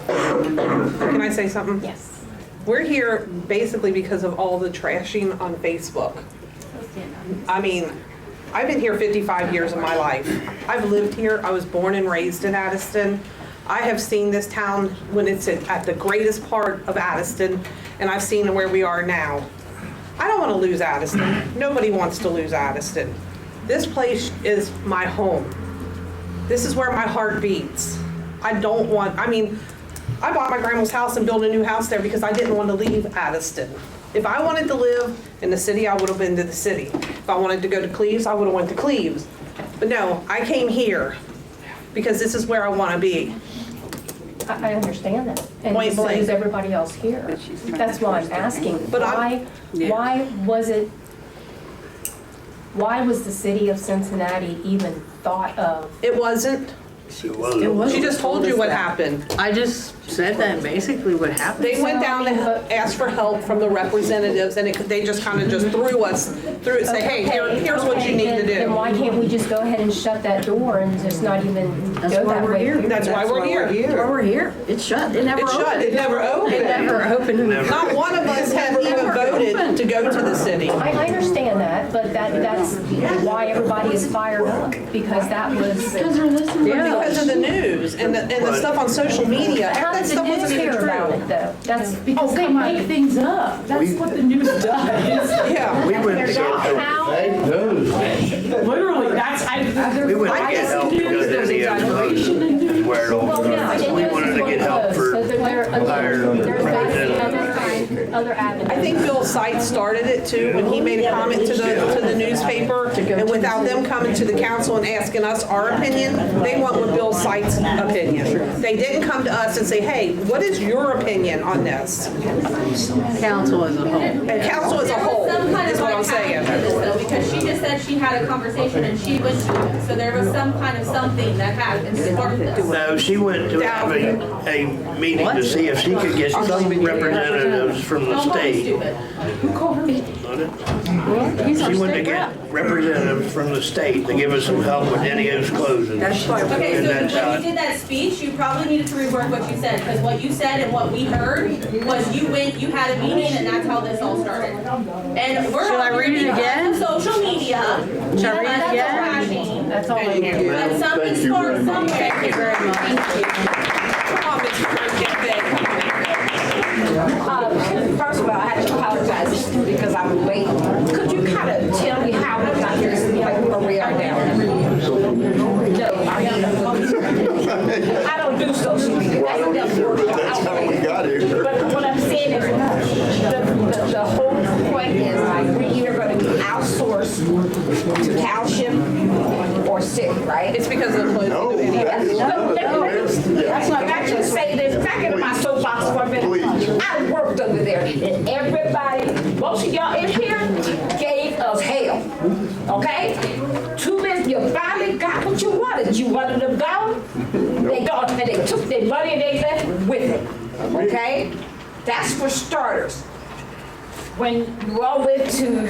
Can I say something? Yes. We're here basically because of all the trashing on Facebook. I mean, I've been here 55 years of my life. I've lived here. I was born and raised in Addyston. I have seen this town when it's at the greatest part of Addyston, and I've seen where we are now. I don't want to lose Addyston. Nobody wants to lose Addyston. This place is my home. This is where my heart beats. I bought my grandma's house and built a new house there because I didn't want to leave Addyston. If I wanted to live in the city, I would have been to the city. If I wanted to go to Cleves, I would have went to Cleves. But no, I came here because this is where I want to be. I understand that, and Point so blank. does everybody else here. That's why I'm asking. But Why was the city of Cincinnati even thought of? It wasn't. She just told you what happened. I just said that basically what happened. They went down and asked for help from the representatives, and they just kind of just threw us through it, say, hey, here's what you need to Then do. why can't we just go ahead and shut that door and just not even go that way? That's why we're here. Why we're here. It's shut. It never It's opened. shut. It never opened. It never opened. Not one of us had even voted to go to the city. I understand that, but that's why everybody is fired up, because that was. Because of the news and the stuff on social media. How That did the stuff news wasn't even hear about true. it though? That's Because they make things up. That's what the news does. Yeah. We went to How? Literally, that's, We went to get help because of the exaggeration where it all Well, yeah, started. We wanted to get help for so there's other avenues. I think Bill Seitz started it too, when he made a comment to the newspaper, and without them coming to the council and asking us our opinion, they went with Bill Seitz' opinion. They didn't come to us and say, hey, what is your opinion on this? Council as a whole. And council as a whole is what I'm saying. Because she just said she had a conversation and she went to it, so there was some kind of something that happened to spark this. No, she went to have a meeting to see if she could get some representatives from the Don't call me state. stupid. who called her? She wanted to get representatives from the state to give us some help with any of those closings. Okay, And so that's how when you did that speech, you probably needed to rework what you said, because what you said and what we heard was you had a meeting and that's how this all started. And we're Shall I read it again? Social media. Shall I read it again? That's all I'm hearing. But something sparked somewhere. Thank you very much. Come on, Mr. Kirk, First of all, I have to apologize because I'm late. Could you kind of tell me how we got here, like where we are now? No, I don't do social media. That's how we got here. But what I'm saying is, the whole point is like we're either going to be outsourced to township or city, right? It's because of the closing of any. That's not actually say this. Back into my soapbox for a minute. I worked over there, and everybody, most of y'all in here, gave us Okay? 2 minutes, you finally got what you wanted. You wanted them gone? They gone, and they took their money and they left with it. Okay? That's for starters. When you all went to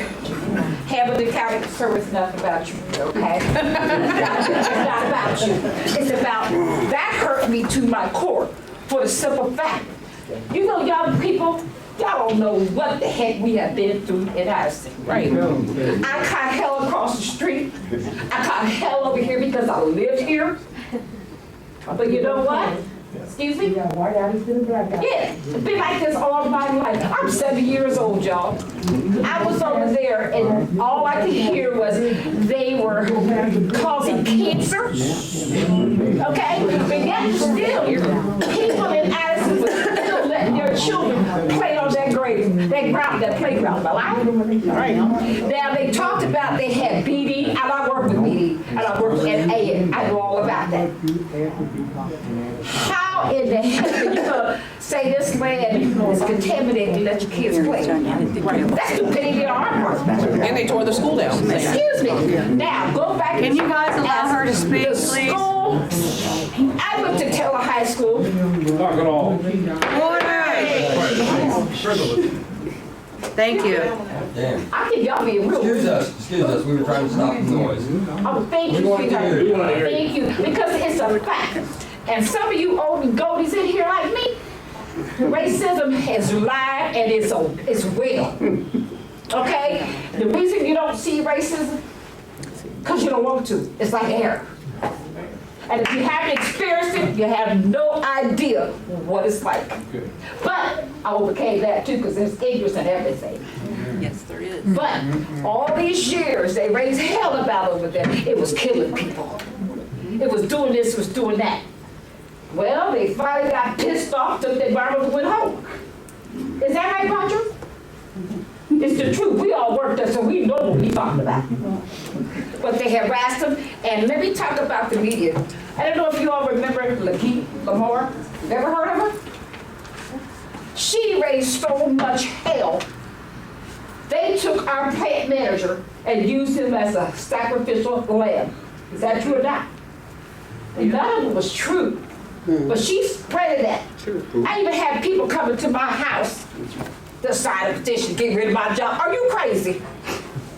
Hamilton County Service, nothing about you, okay? It's not about you. It's about, that hurt me to my core for the simple fact. You know, young people, y'all don't know what the heck we have been through in Addyston. Right. I caught hell across the street. I caught hell over here because I lived here. But you know what? Excuse me? Yeah, it's been like this all my life. I'm 70 years old, y'all. I was over there, and all I could hear was they were causing cancer. Okay? But yet still, people in Addyston were still letting their children play on that ground, that playground. All right? Now, they talked about they had BD, and I work with BD, and I work with A, and I know all about that. How in the heck are you gonna say this land is contaminated and let your kids play? That's stupidity on our part. And they tore the school down. Excuse me. Now, go back. Can you guys allow her to speak, please? School, I went to Taylor High School. Knock it off. Thank you. Damn. I think y'all being real. Excuse us, we were trying to stop the noise. Oh, thank you, sweetheart. Thank you, because it's a fact. And some of you old and goldies in here like me, racism is live and it's real. Okay? The reason you don't see racism, because you don't want to. It's like air. And if you haven't experienced it, you have no idea what it's like. But I overcame that too, because there's ignorance in everything. Yes, there is. But all these years, they raised hell about over there. It was killing people. It was doing this, it was doing that. Well, they finally got pissed off, took their Bible and went home. Is that right, Roger? It's the truth. We all worked there, so we know what we're talking about. But they harassed them, and let me talk about the media. I don't know if you all remember Lamar. Ever heard of her? She raised so much hell. They took our plant manager and used him as a sacrificial lamb. Is that true or not? And none of it was true. But she spreaded that. I even had people coming to my house to sign a petition, get rid of my job. Are you crazy?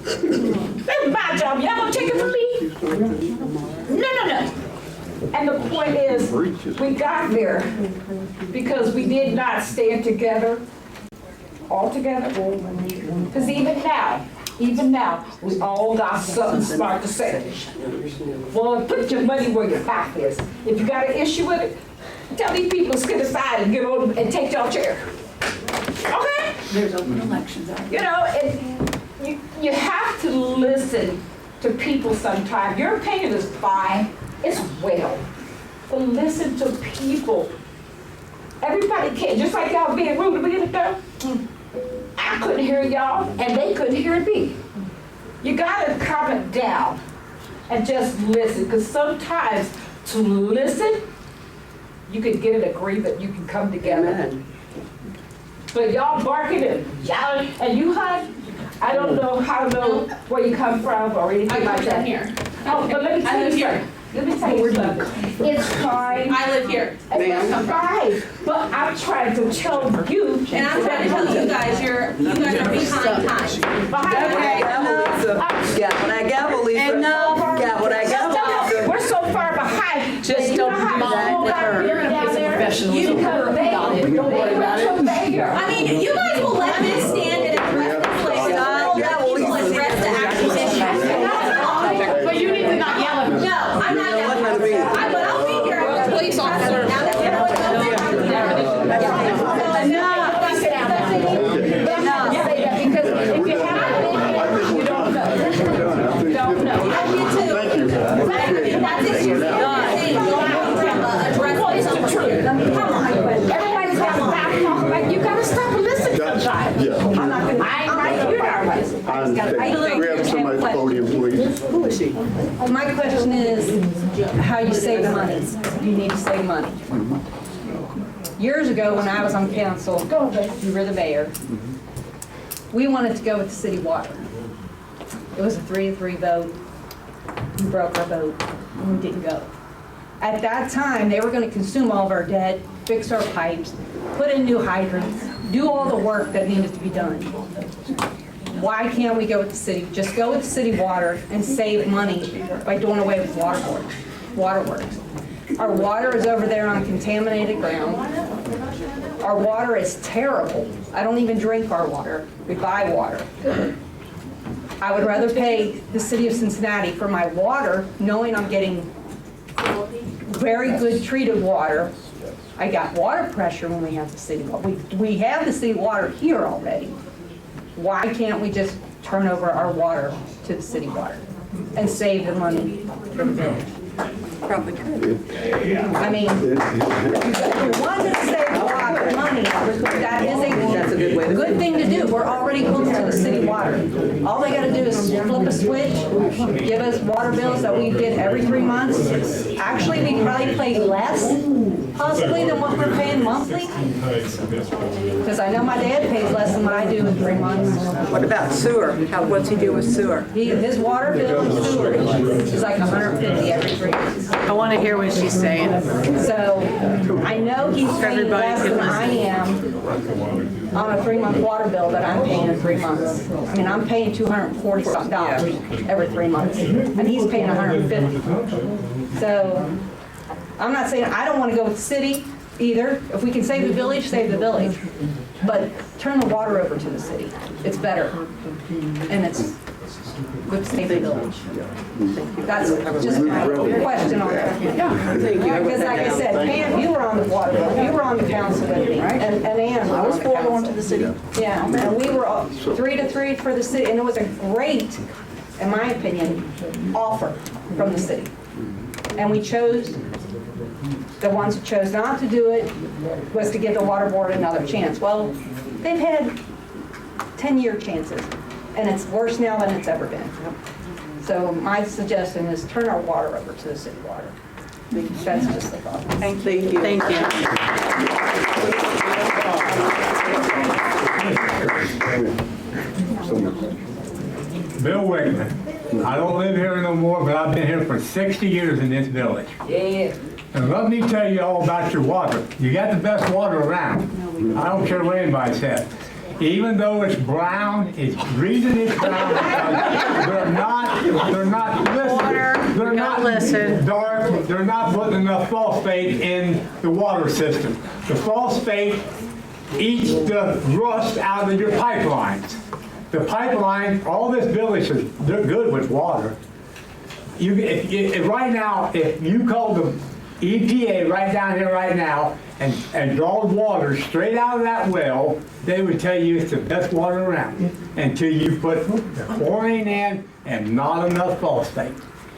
That's my job. Y'all gonna take it from me? No. And the point is, we got there because we did not stand together, all together. Because even now, we all got something smart to say. Well, put your money where your mouth is. If you got an issue with it, tell these people to sit aside and get on and take your chair. Okay? There's open elections out. You know, and you have to listen to people sometimes. Your opinion is fine, it's well, but listen to people. Everybody can't, just like y'all being rude a minute ago. I couldn't hear y'all, and they couldn't hear me. You gotta calm it down and just listen, because sometimes to listen, you can get an agreement, you can come together. Amen. But y'all barking and yelling, and you hon, I don't know how to know where you come from or anything like that. Here. Oh, but let me tell you something. Let me tell you something. It's fine. I live here. It's fine. But I'm trying to tell you. And I'm trying to tell you guys, you guys are behind time. Okay, got what I got, Lisa. Got what I got. We're so far behind. Just don't mind her. You can don't worry about it. I mean, you guys will let me stand and address this place. People address the actual issue. But you need to not yell at me. No, I'm not yelling. But I'll be here. Police officer. Now that you know what's going on. Because if you haven't, you don't know. Don't know. I do too. Thank you. That's it. Address It's the truth. Come on. Everybody's got a back talk like you gotta stop and listen sometimes. Yeah. I ain't right here, I understand. Grab somebody at the podium, please. Who is she? My question is how you save money. You need to save money. Years ago, when I was on council, you were the mayor, we wanted to go with the city water. It was a 3-3 vote. We broke our vote and we didn't go. At that time, they were gonna consume all of our debt, fix our pipes, put in new hydrants, do all the work that needed to be done. Why can't we go with the city? Just go with city water and save money by doing away with waterworks. Our water is over there on contaminated ground. Our water is terrible. I don't even drink our water. We buy water. I would rather pay the city of Cincinnati for my water, knowing I'm getting very good treated water. I got water pressure when we have the city water. We have the city water here already. Why can't we just turn over our water to the city water and save the money for the village? Probably could. I mean, if you want to save water, money, that is a good thing to do. We're already hooked to the city water. All they gotta do is flip a switch, give us water bills that we get every 3 months. Actually, we probably pay less, possibly, than what we're paying monthly. Because I know my dad pays less than what I do in 3 months. What about sewer? What's he do with sewer? His water bill and sewer is like $150 every 3 months. I want to hear what she's saying. So I know he's paying less than I am on a 3-month water bill that I'm paying in 3 months. I mean, I'm paying $240 every 3 months, and he's paying $150. So I'm not saying I don't want to go with the city either. If we can save the village, save the village. But turn the water over to the city. It's better, and it's would save the village. That's just my question on that. Because like I said, Pam, you were on the water board, you were on the council with me, and Ann. I was 4-1 to the city. Yeah, and we were 3-3 for the city, and it was a great, in my opinion, offer from the city. And we chose, the ones who chose not to do it was to give the water board another chance. Well, they've had 10-year chances. And it's worse now than it's ever been. So my suggestion is turn our water over to the city water. That's just the thought. Thank you. Thank you. Bill Wickman. I don't live here no more, but I've been here for 60 years in this village. Yeah. And let me tell you all about your water. You got the best water around. I don't care what anybody says. Even though it's brown, it's reason it's brown because they're not listening. Dark, they're not putting enough phosphate in the water system. The phosphate eats the rust out of your pipelines. The pipeline, all this village is, they're good with water. Right now, if you call the EPA right down here right now and draw water straight out of that well, they would tell you it's the best water around until you put chlorine in and not enough phosphate.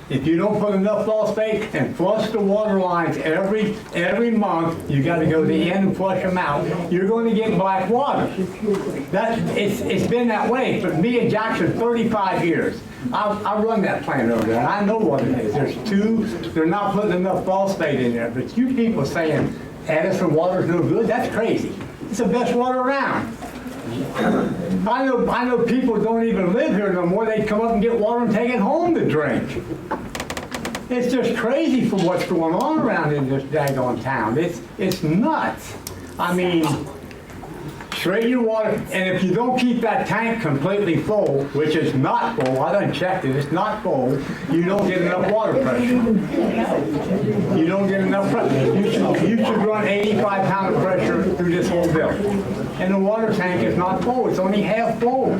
If you don't put enough phosphate and flush the water lines every month, you got to go to the end and flush them out. You're going to get black water. It's been that way for me and Jackson 35 years. I run that plant over there, and I know what it is. They're not putting enough phosphate in there. But you people saying Addyston water's no good, that's crazy. It's the best water around. I know people don't even live here no more. They come up and get water and take it home to drink. It's just crazy for what's going on around in this daggone town. It's nuts. I mean, straight your water, and if you don't keep that tank completely full, which is not full, I done checked it, it's not full, you don't get enough water pressure. You don't get enough pressure. You should run 85 pound of pressure through this whole building. And the water tank is not full, it's only half full.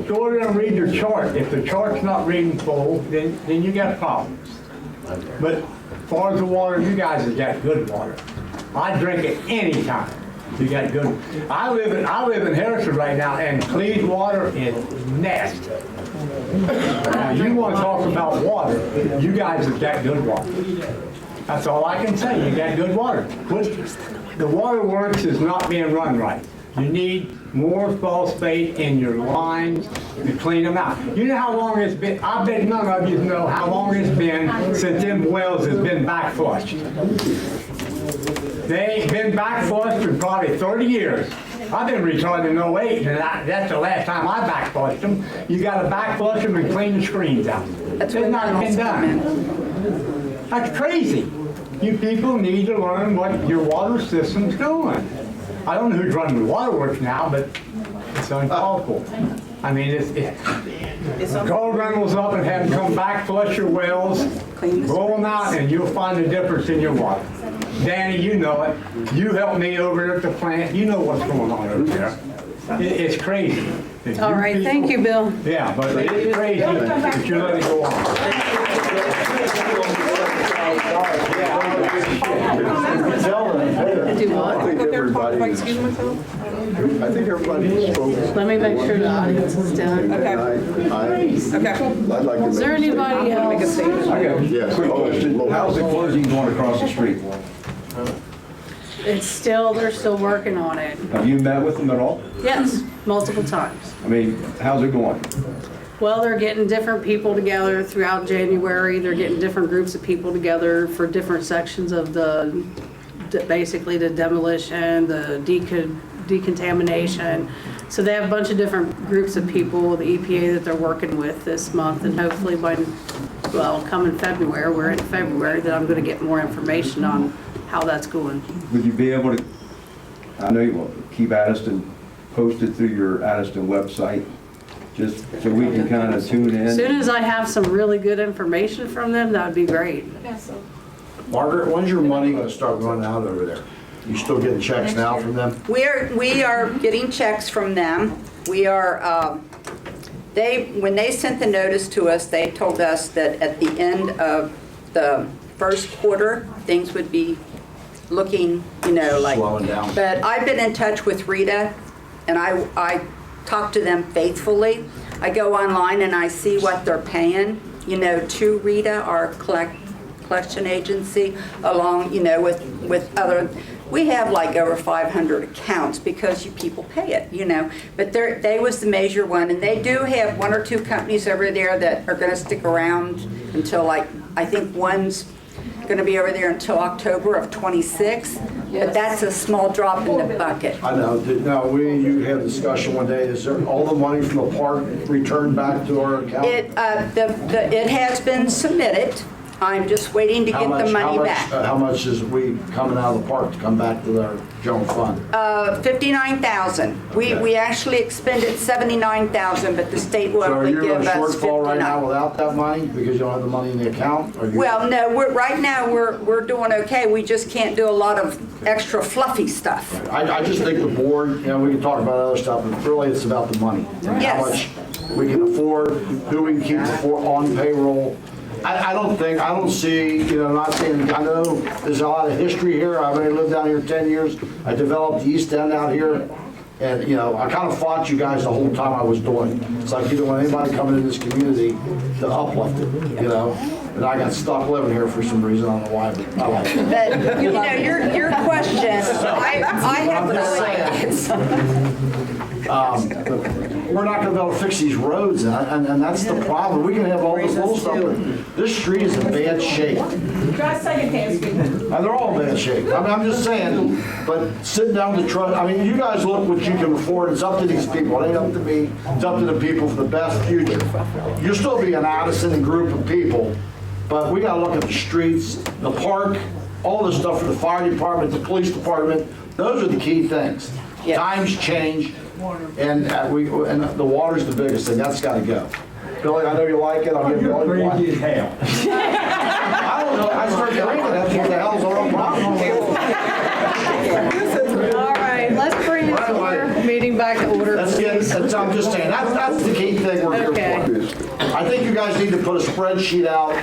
Go over there and read your chart. If the chart's not reading full, then you got problems. But as far as the water, you guys have got good water. I drink it anytime. You got good. I live in Harrison right now, and Cleve's water is nasty. Now you want to talk about water? You guys have got good water. That's all I can say. You got good water. The waterworks is not being run right. You need more phosphate in your lines to clean them out. You know how long it's been? I bet none of you know how long it's been since them wells has been back flushed. They ain't been backflushed in probably 30 years. I've been retired in '08, and that's the last time I backflushed them. You gotta backflush them and clean the screens out. It's not been done. That's crazy. You people need to learn what your water system's doing. I don't know who's running the waterworks now, but it's uncalled for. I mean, call Reynolds up and have them come back, flush your wells, blow them out, and you'll find the difference in your water. Danny, you know it. You helped me over there at the plant. You know what's going on over there. It's crazy. All right, thank you, Bill. Yeah, but it is crazy that you let it go on. Do what? I think everybody spoke. Let me make sure the audience is done. I'd like to. Is there anybody else? Yes. How's the closing going across the street? They're still working on it. Have you met with them at all? Yes, multiple times. I mean, how's it going? Well, they're getting different people together throughout January. They're getting different groups of people together for different sections of basically the demolition, the decontamination. So they have a bunch of different groups of people, the EPA that they're working with this month, and hopefully come in February, we're in February, that I'm gonna get more information on how that's going. Would you be able to, I know you will, keep Addyston posted through your Addyston website, just so we can kind of tune in? As soon as I have some really good information from them, that would be great. Margaret, when's your money gonna start running out over there? You still getting checks now from them? We are getting checks from them. We are, when they sent the notice to us, they told us that at the end of the first quarter, things would be looking, like. Slowing down. But I've been in touch with Rita, and I talk to them faithfully. I go online and I see what they're paying, to Rita, our collection agency, along, with other. We have like over 500 accounts because you people pay it, But they was the major one, and they do have one or two companies over there that are going to stick around until I think one's going to be over there until October of '26. But that's a small drop in the bucket. I know. Now, you had a discussion one day. Is there all the money from the park returned back to our account? It has been submitted. I'm just waiting to get the money back. How much is we coming out of the park to come back to their general fund? 59,000. We actually expended 79,000, but the state will only give us 59. So are you in a shortfall right now without that money because you don't have the money in the account? Well, no. Right now we're doing okay. We just can't do a lot of extra fluffy stuff. I just think the board, we can talk about other stuff, but really it's about the money. And how much we can afford, who we can keep on payroll. I don't see, not saying, I know there's a lot of history here. I've only lived down here 10 years. I developed the East End out here. And, I kind of fought you guys the whole time I was doing it. It's like you don't want anybody coming in this community to uplift it, And I got stuck living here for some reason. I don't know why, but I like it. But, your question, I have we're not going to be able to fix these roads, and that's the problem. We can have all this little stuff, but this street is in bad shape. Try second hand speaker. And they're all in bad shape. I'm just saying, but sitting down to trust, you guys look what you can afford. It's up to these people. It ain't up to me. It's up to the people for the best future. You'll still be an Addyston group of people, but we got to look at the streets, the park, all this stuff for the fire department, the police department. Those are the key things. Yes. Times change. And the water's the biggest thing. That's got to go. Billy, I know you like it. I'll give you all you want. Crazy as hell. I don't know. I started drinking. That's what the hell's our problem. All right, let's bring this meeting back to order. I'm just saying, that's the key thing we're here for. I think you guys need to put a spreadsheet out.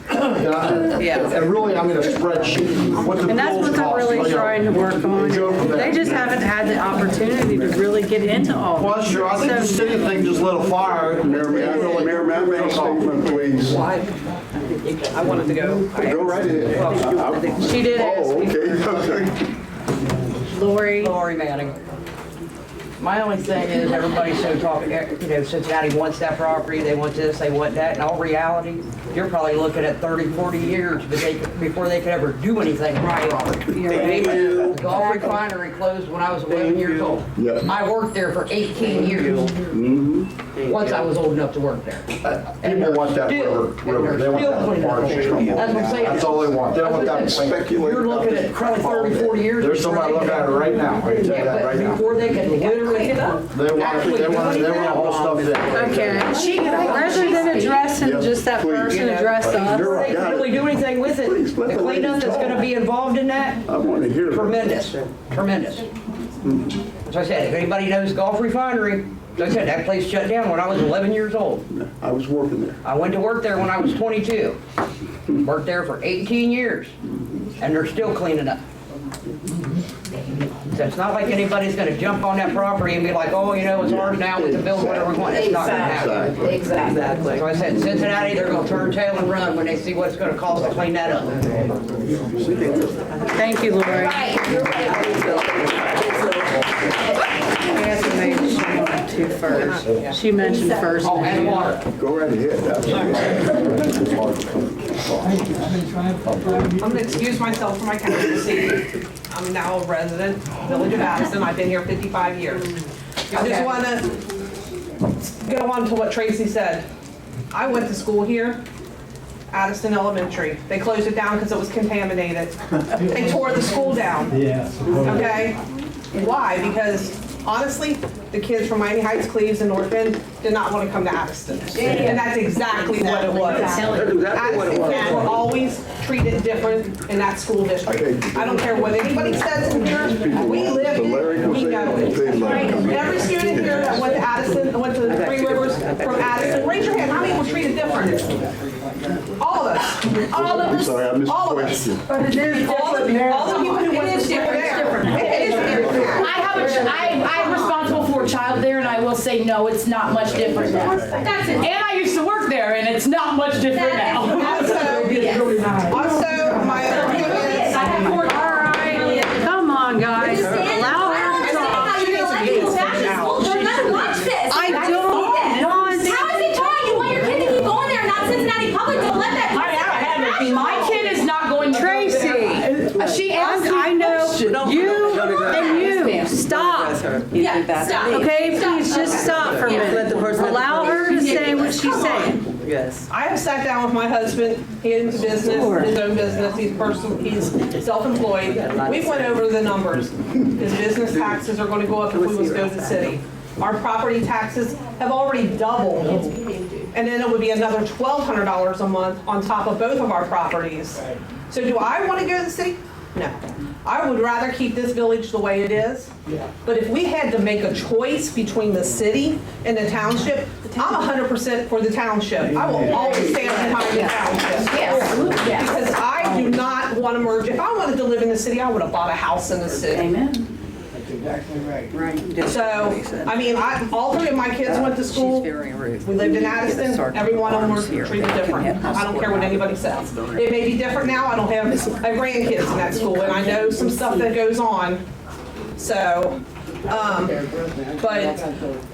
And really, a spreadsheet. And that's what they're really trying to work on. They just haven't had the opportunity to really get into all Well, sure. I think the city thing just lit a fire. Mayor, make a statement, please. I wanted to go. Go right ahead. She did ask. Oh, okay. Lori Manning. My only thing is everybody's so talking, Cincinnati wants that property, they want this, they want that. In all reality, you're probably looking at 30, 40 years before they could ever do anything. Right. The Golf Refinery closed when I was 11 years old. Yeah. I worked there for 18 years. Once I was old enough to work there. People want that river. They want that park. That's what I'm saying. That's all they want. They don't want that speculation. You're looking at probably 30, 40 years. There's somebody looking at it right now. I can tell you that right now. Before they can literally They want to haul stuff in. Okay, rather than addressing just that person, address us. They can really do anything with it. The cleanup that's gonna be involved in that, I want to hear tremendous, tremendous. As I said, if anybody knows Golf Refinery, as I said, that place shut down when I was 11 years old. I was working there. I went to work there when I was 22. Worked there for 18 years, and they're still cleaning up. So it's not like anybody's gonna jump on that property and be like, oh, you know, it's ours now, we can build whatever we want. It's not gonna happen. Exactly. So I said, Cincinnati, they're gonna turn tail and run when they see what it's gonna cost to clean that up. Thank you, Lori. Kathy made she wanted to first. She mentioned first. Oh, and water. Go right ahead. I'm gonna excuse myself from my candidacy. I'm now a resident, Village of Addyston. I've been here 55 years. I just wanna go on to what Tracy said. I went to school here, Addyston Elementary. They closed it down because it was contaminated. They tore the school down. Okay? Why? Because honestly, the kids from Miami Heights, Cleves, and North Bend did not want to come to Addyston. And that's exactly what it was. Addyston kids were always treated different in that school district. I don't care what anybody says in here, we lived it, we know it. Every student here that went to Addyston, went to Three Rivers from Addyston, raise your hand, how many were treated different? All of us. All of us. I'm sorry, I missed the All of us. question. All the people who went to school there. It is different. I'm responsible for a child there, and I will say, no, it's not much different now. That's it. And I used to work there, and it's not much different now. Also, my other thing is, All right, come on, guys. Allow her to talk. I don't want. How is it taught? You want your kid to keep going there, not Cincinnati Public? Don't let that. My kid is not going to Tracy, she asked I know you and you. Stop. Yeah, stop. Okay, please just stop for a minute. Allow her to say what she's saying. yes. I have sat down with my husband, he had his business, his own business, he's self-employed. We went over the numbers. His business taxes are gonna go up if we was to go to the city. Our property taxes have already doubled. And then it would be another $1,200 a month on top of both of our properties. So do I want to go to the city? No. I would rather keep this village the way it is. But if we had to make a choice between the city and the township, I'm 100% for the township. I will always stand behind the township. Because I do not want to merge. If I wanted to live in the city, I would have bought a house in the city. Amen. Exactly right. So, I mean, all three of my kids went to school. We lived in Addyston. Every one of them were treated different. I don't care what anybody says. It may be different now. I don't have grandkids in that school, and I know some stuff that goes on. So, but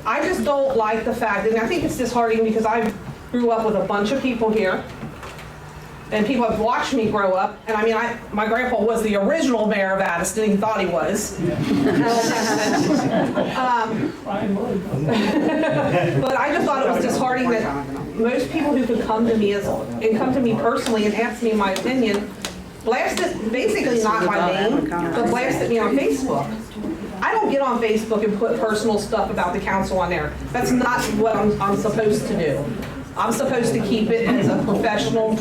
I just don't like the fact, and I think it's disheartening because I grew up with a bunch of people here. And people have watched me grow up, and I mean, my grandpa was the original mayor of Addyston, he thought he was. But I just thought it was disheartening that most people who could come to me and come to me personally and ask me my opinion, blasted, basically not my name, but blasted me on Facebook. I don't get on Facebook and put personal stuff about the council on there. That's not what I'm supposed to do. I'm supposed to keep it as a professional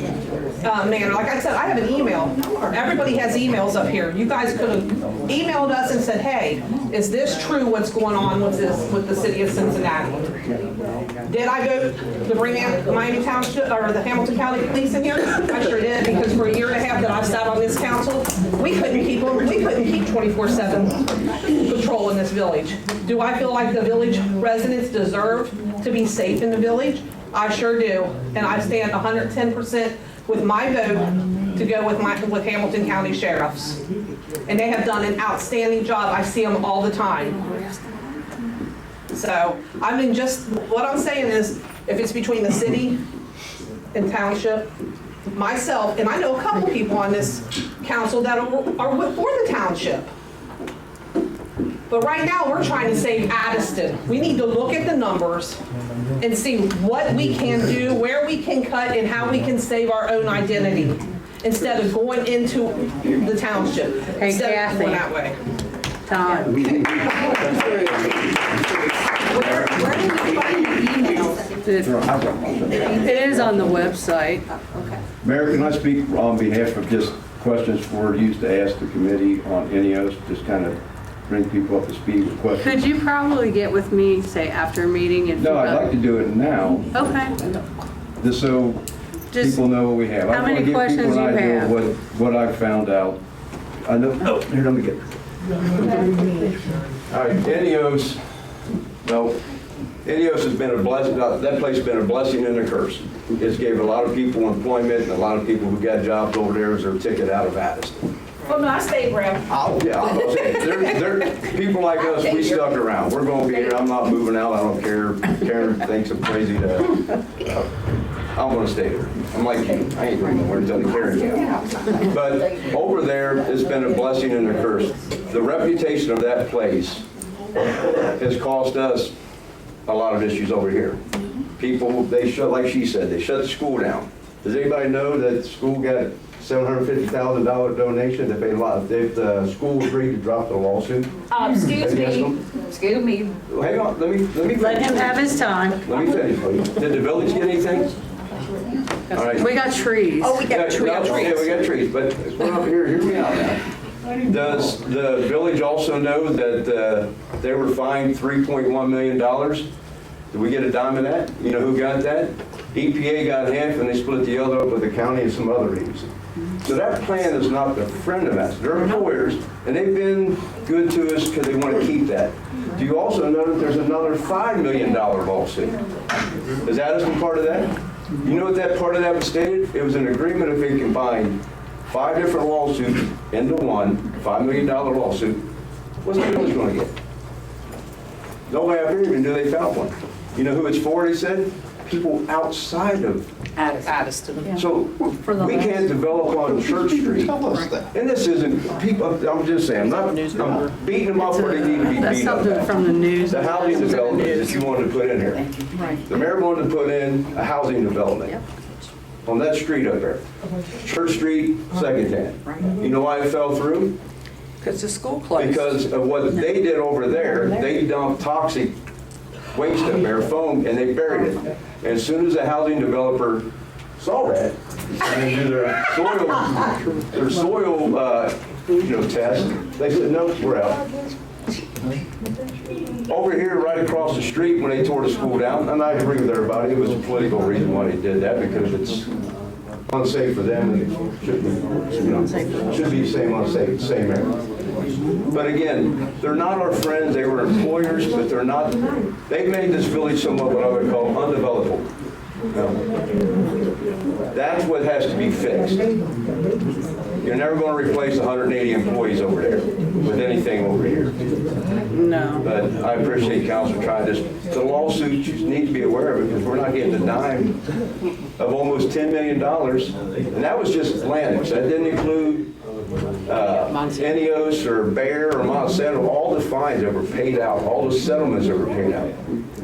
manner. Like I said, I have an email. Everybody has emails up here. You guys could have emailed us and said, hey, is this true what's going on with the city of Cincinnati? Did I go to bring Miami Township or the Hamilton County Police in here? I sure did, because for a year and a half that I've sat on this council, we couldn't keep 24/7 patrol in this village. Do I feel like the village residents deserve to be safe in the village? I sure do, and I stand 110% with my vote to go with Hamilton County Sheriffs. And they have done an outstanding job. I see them all the time. So, I mean, just what I'm saying is, if it's between the city and township, myself, and I know a couple people on this council that are for the township. But right now, we're trying to save Addyston. We need to look at the numbers and see what we can do, where we can cut, and how we can save our own identity instead of going into the township. Hey, Instead of Kathy. going that way. Tom. Where do we find the emails? It is on the website. Mayor, can I speak on behalf of just questions for you to ask the committee on ENEOS, just kind of bring people up to speed with questions? Could you probably get with me, say, after a meeting? If No, I'd like to do it now, Okay. just so people know what we have. How many questions I you want to give have? people an idea of what I've found out. I know, oh, here, let me get. All right, ENEOS, well, ENEOS has been a blessing, that place has been a blessing and a curse. It's gave a lot of people employment, and a lot of people who got jobs over there as their ticket out of Addyston. Well, no, I stayed around. Oh, yeah, I'm gonna say, they're people like us, we stuck around. We're gonna be here, I'm not moving out, I don't care. Karen thinks I'm crazy to, I'm gonna stay there. I'm like you, I ain't going nowhere until the Karen counts. But over there, it's been a blessing and a curse. The reputation of that place has cost us a lot of issues over here. People, they shut, like she said, they shut the school down. Does anybody know that the school got $750,000 donation? They paid a lot. The school agreed to drop the lawsuit. Excuse me. Hang on, let me finish. Let him have his time. Let me finish, please. Did the village get anything? All right. We got trees. Oh, we got trees. Yeah, we got trees, but come up here, hear me out now. Does the village also know that they were fined $3.1 million? Did we get a dime of that? You know who got that? EPA got half, and they split the other up with the county and some other agencies. So that plan is not a friend of ours. They're employers, and they've been good to us because they want to keep that. Do you also know that there's another $5 million lawsuit? Is Addyston part of that? You know what that part of that was stated? It was an agreement if they combined 5 different lawsuits into one, $5 million lawsuit. What's the village going to get? No way out here even knew they found one. You know who it's for, they said? People outside of Addyston. So we can't develop on Church Street. And this isn't, people, I'm just saying, I'm beating them up where they need to be That's beat up. something from the news. The housing development that you wanted to put in here. The mayor wanted to put in a housing development on that street up there. Church Street, Second Hand. You know why it fell through? Because the school closed. Because of what they did over there, they dumped toxic waste up there, foam, and they buried it. And as soon as the housing developer saw that, and they do their soil test, they said, no, we're out. Over here, right across the street, when they tore the school down, and I agree with everybody, it was a political reason why they did that, because it's unsafe for them, and it should be the same unsafe, same area. But again, they're not our friends, they were employers, but they're not, they've made this village somewhat what I would call undevelopable. That's what has to be fixed. You're never going to replace 180 employees over there with anything over here. No. But I appreciate council trying this. The lawsuits, you need to be aware of it, because we're not getting a dime of almost $10 million. And that was just Atlantic. That didn't include ENEOS or Bear or Monsanto, all the fines that were paid out, all the settlements that were paid out.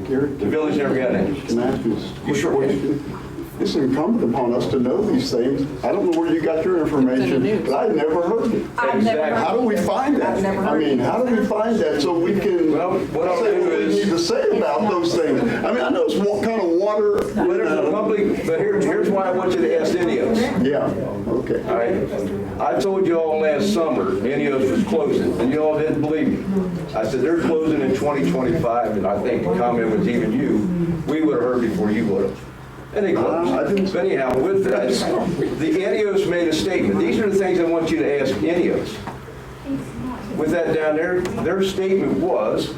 The village never got any. Can I ask you this? You sure can. It's incumbent upon us to know these things. I don't know where you got your information, but I've never heard it. Exactly. How do we find that? I mean, how do we find that so we can what I'll say do what we is, need to say about those things? I mean, I know it's kind of water. but there's a public, but here's why I want you to ask ENEOS. Yeah, okay. All right. I told you all last summer, ENEOS was closing, and you all didn't believe me. I said, they're closing in 2025, and I think the comment was even you, we would have heard before you would have. And they closed. But anyhow, with that, the ENEOS made a statement. These are the things I want you to ask ENEOS. With that down there, their statement was,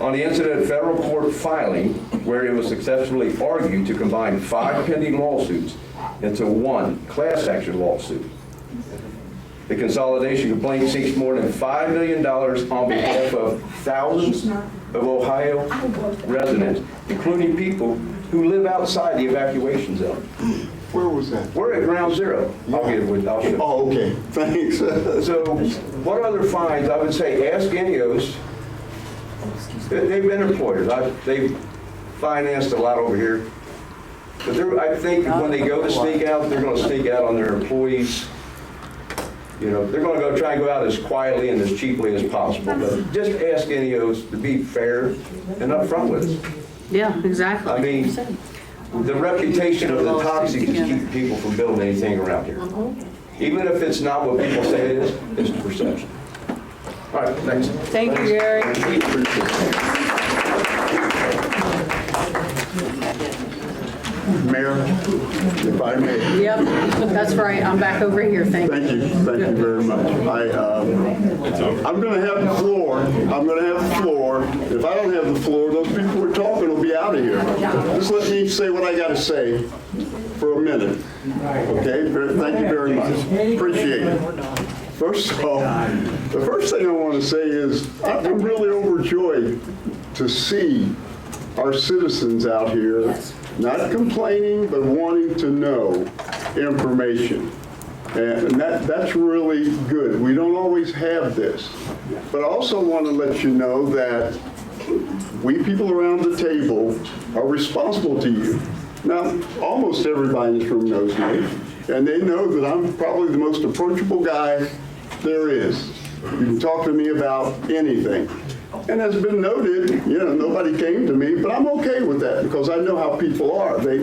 on the incident federal court filing, where it was successfully argued to combine 5 pending lawsuits into one class action lawsuit. The consolidation complaint seeks more than $5 million on behalf of thousands of Ohio residents, including people who live outside the evacuation zone. Where was that? We're at ground zero. I'll get it with, I'll show you. Oh, okay, thanks. So what other fines? I would say ask Ineos. They've been employers. They've financed a lot over here. But I think when they go to sneak out, they're going to sneak out on their employees. You know, they're going to go try and go out as quietly and as cheaply as possible. But just ask Ineos to be fair and upfront with us. Yeah, exactly. I mean, the reputation of the toxic is keeping people from building anything around here. Even if it's not what people say it is, it's the perception. All right, thanks. Thank you, Gary. Mayor, if I may. Yep, that's right. I'm back over here. Thank you. Thank you very much. I'm going to have the floor. If I don't have the floor, those people who are talking will be out of here. Just let me say what I got to say for a minute. Okay? Thank you very much. Appreciate it. First of all, the first thing I want to say is I'm really overjoyed to see our citizens out here not complaining, but wanting to know information. And that's really good. We don't always have this. But I also want to let you know that we people around the table are responsible to you. Now, almost everybody in this room knows me, and they know that I'm probably the most approachable guy there is. You can talk to me about anything. And as been noted, you know, nobody came to me, but I'm okay with that because I know how people are. They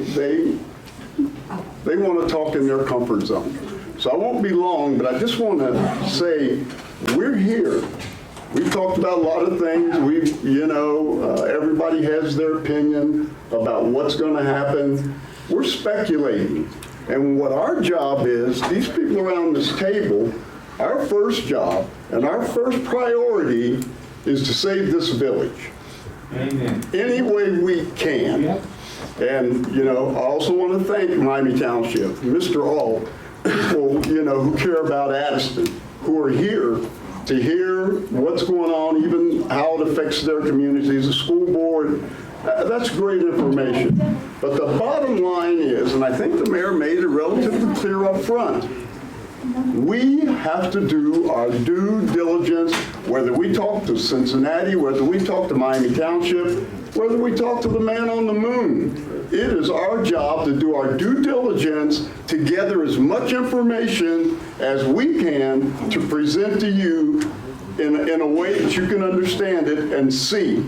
want to talk in their comfort zone. So I won't be long, but I just want to say we're here. We've talked about a lot of things. Everybody has their opinion about what's going to happen. We're speculating. And what our job is, these people around this table, our first job and our first priority is to save this village. Amen. Any way we can. Yep. And, I also want to thank Miami Township, Mr. All, people, who care about Addyston, who are here to hear what's going on, even how it affects their communities, the school board. That's great information. But the bottom line is, and I think the mayor made it relatively clear up front, we have to do our due diligence, whether we talk to Cincinnati, whether we talk to Miami Township, whether we talk to the man on the moon. It is our job to do our due diligence to gather as much information as we can to present to you in a way that you can understand it and see,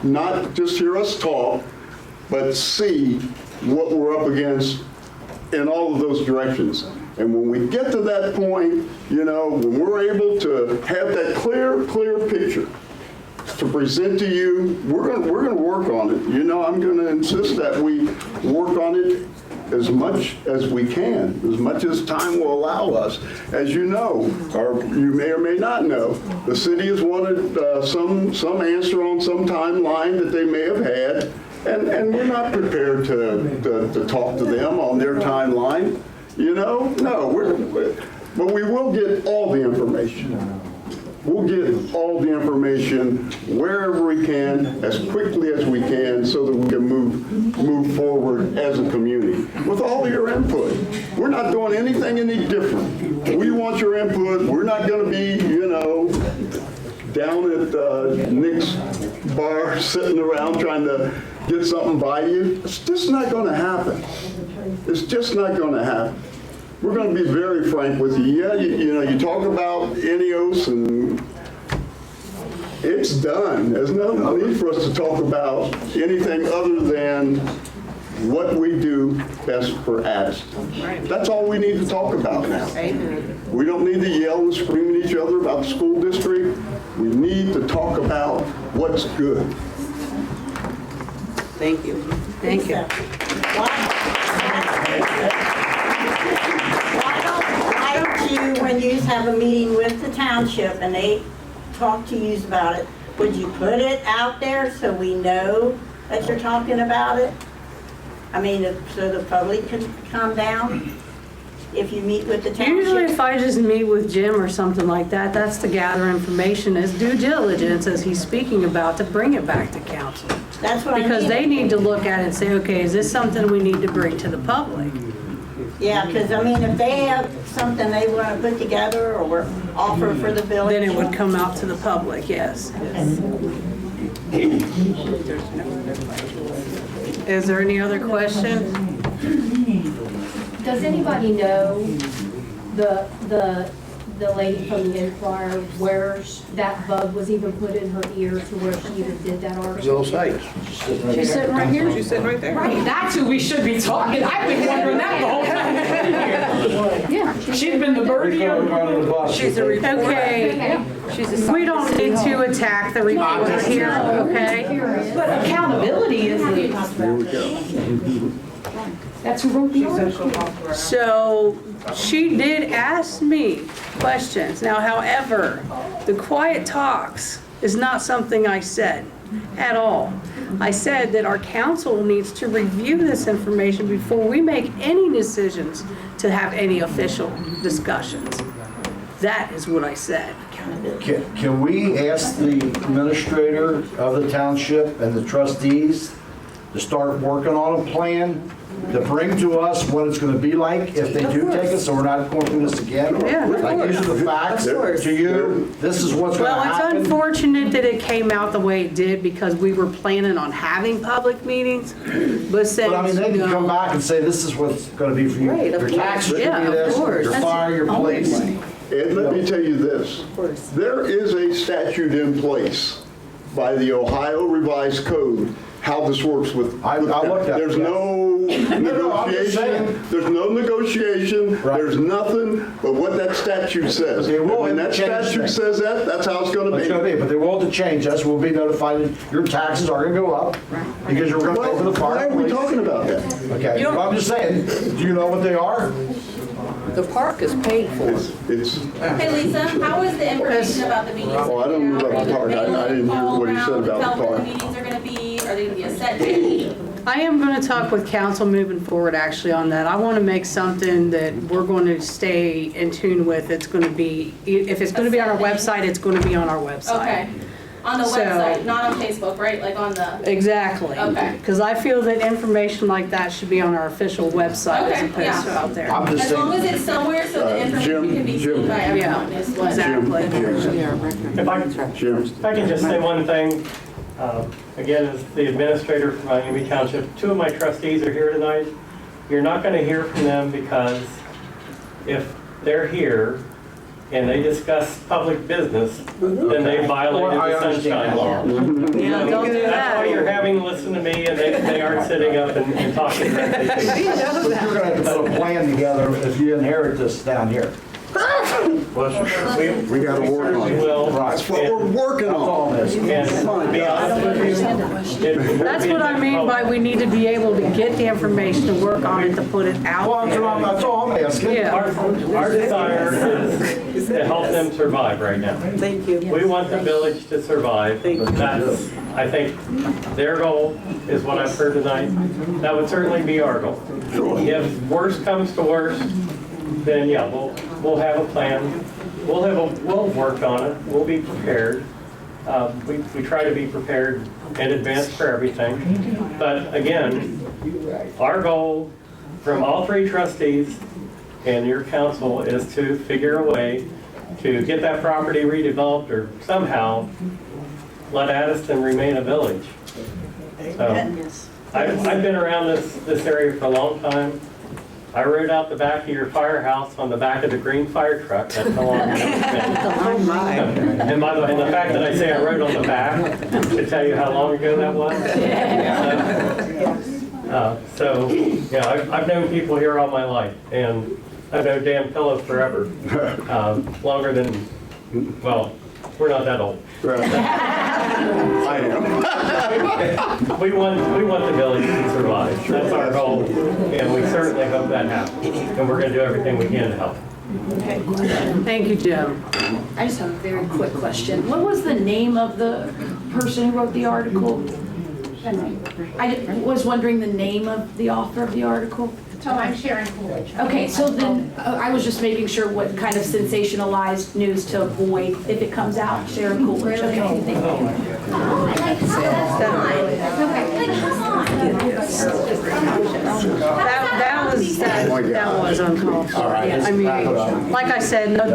not just hear us talk, but see what we're up against in all of those directions. And when we get to that point, when we're able to have that clear picture to present to you, we're going to work on it. I'm going to insist that we work on it as much as we can, as much as time will allow us. As you know, or you may or may not know, the city has wanted some answer on some timeline that they may have had. And we're not prepared to talk to them on their timeline, No, but we will get all the information. We'll get all the information wherever we can, as quickly as we can, so that we can move forward as a community. With all your input, we're not doing anything any different. We want your input. We're not going to be, down at Nick's bar sitting around trying to get something by you. It's just not going to happen. It's just not going to happen. We're going to be very frank with you. Yeah, you talk about Ineos and it's done. There's no need for us to talk about anything other than what we do best for Addyston. That's all we need to talk about now. We don't need to yell and scream at each other about the school district. We need to talk about what's good. Thank you. Thank you. Why don't you, when you have a meeting with the township and they talk to you about it, would you put it out there so we know that you're talking about it? I mean, so the public can come down if you meet with the township? Usually if I just meet with Jim or something like that, that's to gather information as due diligence as he's speaking about to bring it back to council. That's what I mean. Because they need to look at it and say, okay, is this something we need to bring to the public? Yeah, because I mean, if they have something they want to put together or offer for the village. Then it would come out to the public, yes. Is there any other question? Does anybody know the lady from the Inquirer where that bug was even put in her ear to where she even did that article? Little sites. She's sitting right here. She's sitting right there. Right, that's who we should be talking. I've been wondering that the whole time. Yeah. She's been the bird here. She's a reporter. Okay, we don't need to attack the reporter here, okay? But accountability is the. That's who wrote the article. So she did ask me questions. Now, however, the quiet talks is not something I said at all. I said that our council needs to review this information before we make any decisions to have any official discussions. That is what I said. Can we ask the administrator of the township and the trustees to start working on a plan to bring to us what it's gonna be like if they do take us, so we're not going through this again? Yeah, of Like, these are the facts to you, this is what's gonna Well, happen. it's unfortunate that it came out the way it did because we were planning on having public meetings, but since, But I mean, they can come back and say, this is what's gonna be for you. Right, of Your course. taxes should Yeah, be of this, course. your That's fire, your police. And let me tell you this, there is a statute in place by the Ohio Revised Code, how this works with. I looked at it, There's yes. no I'm just saying. negotiation, there's no negotiation, Right. there's nothing but what that statute says. But they will And when that change statute things. says that, that's how it's gonna It's gonna be. be, but they will have to change us, we'll be notified that your taxes are gonna go up because you're gonna pay for the fire. Why are we police. talking about that? Okay, well, I'm just saying, do you know what they are? The park is paid for. It's, Hey Lisa, how was the information about the meetings? Oh, I don't know about the park. I didn't hear what he said about the Tell where park. the meetings are gonna be, are they gonna be a set date? I am going to talk with council moving forward actually on that. I want to make something that we're going to stay in tune with. It's going to be, if it's going to be on our website, it's going to be on our website. Okay, on the So- website, not on Facebook, right? Like on the, Exactly. Okay. Because I feel that information like that should be on our official website as Okay, opposed yeah. to out there. I'm just as long saying, as it's somewhere so the information can be seen by everyone is what. Exactly. If I can just say one thing, again, as the administrator for Miami Township, two of my trustees are here tonight. You're not going to hear from them because if they're here and they discuss public business, then they violated I the understand. sunshine law. Yeah, don't do That's why that. you're having to listen to me and they aren't sitting up and talking directly to me. you're gonna have to put a plan together if you inherit this down here. We gotta work on it. Will. That's what we're working on. And to be honest with you, it will That's be what I mean by we need to be able to get the information to work on it, to put it out Well, there. that's all I'm asking. Yeah. Our desire is to help them survive right now. Thank you. We want the village to survive. That's, I think, their goal is what I've heard tonight. That would certainly be our goal. If worse comes to worse, then yeah, we'll have a plan. We'll work on it. We'll be prepared. We try to be prepared in advance for everything. But again, our goal from all three trustees and your council is to figure a way to get that property redeveloped or somehow let Addyston remain a village. So I've been around this area for a long time. I rode out the back of your firehouse on the back of the green fire truck. That's how long it's been. And by the way, and the fact that I say I rode on the back should tell you how long ago that was. So, yeah, I've known people here all my life, and I've known Dan Pillow forever, longer than, well, we're not that old. I am. We want the village to survive. That's our goal, and we certainly hope that happens. And we're going to do everything we can to help. Thank you, Jim. I just have a very quick question. What was the name of the person who wrote the article? I was wondering the name of the author of the article. I'm Sharon Coolidge. Okay, so then I was just making sure what kind of sensationalized news to avoid if it comes out. Sharon Coolidge. Okay, thank you. That was uncalled for. I mean, like I said, no,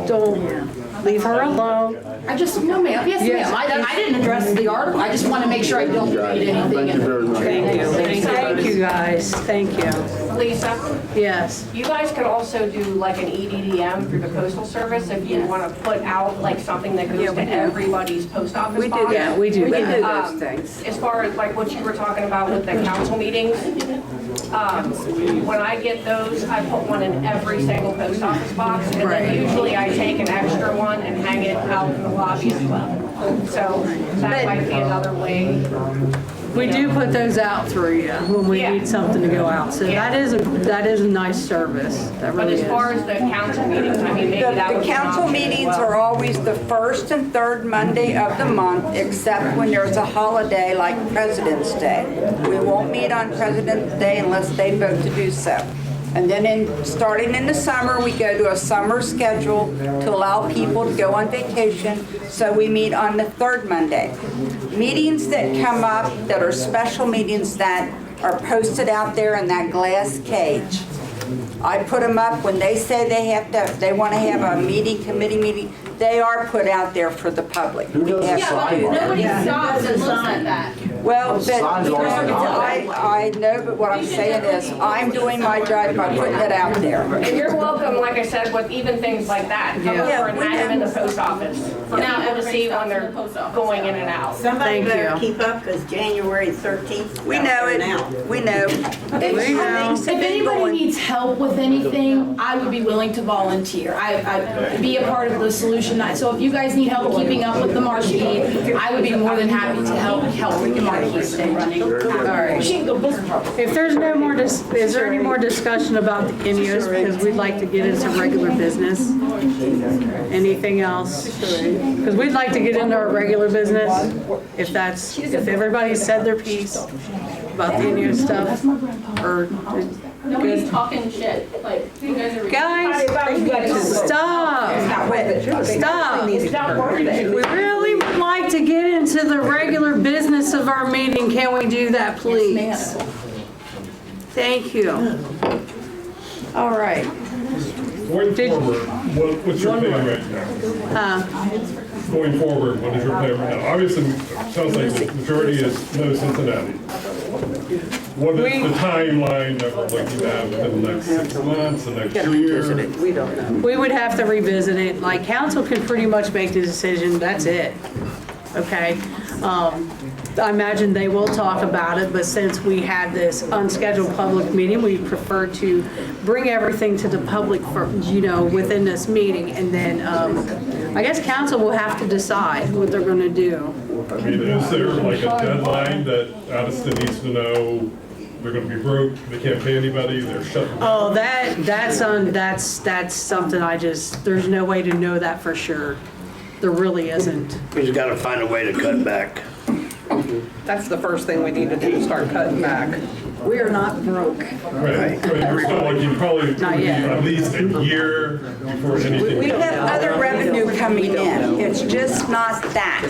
don't leave her alone. I just, no ma'am, yes ma'am, I didn't address the article, I just want to make sure I don't read anything. Thank you, guys, thank you. Lisa, Yes. you guys could also do like an EDDM through the postal service if you want to put out like something that goes to everybody's post office We do box. that. We do that. those things. As far as like what you were talking about with the council meetings, when I get those, I put one in every single post office box, and then usually I take an extra one and hang it out in the lobby as well. So that might be another way. We do put those out through you when we need something to go out. So that is a nice service. That But really as is. far as the council meetings, I mean, maybe that The would be an council option as meetings well. are always the first and third Monday of the month, except when there's a holiday like President's Day. We won't meet on President's Day unless they vote to do so. And then starting in the summer, we go to a summer schedule to allow people to go on vacation, so we meet on the third Monday. Meetings that come up that are special meetings that are posted out there in that glass cage. I put them up when they say they want to have a committee meeting, they are put out there for the public. Who does the sign? Nobody stops and looks at that. Well, but Signs are on the I know, but what I'm saying is, I'm doing my job by putting it out there. And you're welcome, like I said, with even things like that. Come over and hang them in the post office for people to see when they're going in and out. Somebody Thank better you. keep up, because January 13th. We know it, we know. If anybody needs help with anything, I would be willing to volunteer. I be a part of the solution night. So if you guys need help keeping up with the Marquee, I would be more than happy to help the Marquee stay running. All right. If there's no more, is there any more discussion about the Ineos? Because we'd like to get into regular business. Anything else? Because we'd like to get into our regular business, if everybody said their piece about the Ineos stuff, or. Nobody's talking shit, like, you guys are. Guys, stop. We really would like to get into the regular business of our meeting. Can we do that, please? Thank you. All right. Going forward, what's your plan right now? Going forward, what is your plan right now? Obviously, it sounds like the majority is no Cincinnati. What is the timeline that we're looking at within the next 6 months, the next year? We don't know. We would have to revisit it. Like, council can pretty much make the decision, that's it. Okay? I imagine they will talk about it, but since we had this unscheduled public meeting, we prefer to bring everything to the public for, within this meeting. And then, I guess council will have to decide what they're gonna do. I mean, is there like a deadline that Addyston needs to know they're gonna be broke, they can't pay anybody, they're shutting down? Oh, that's something there's no way to know that for sure. There really isn't. We just gotta find a way to cut back. That's the first thing we need to do, start cutting back. We are not broke. Right, so like you probably Not yet. at least a year before anything. We have other revenue coming in, it's just not that,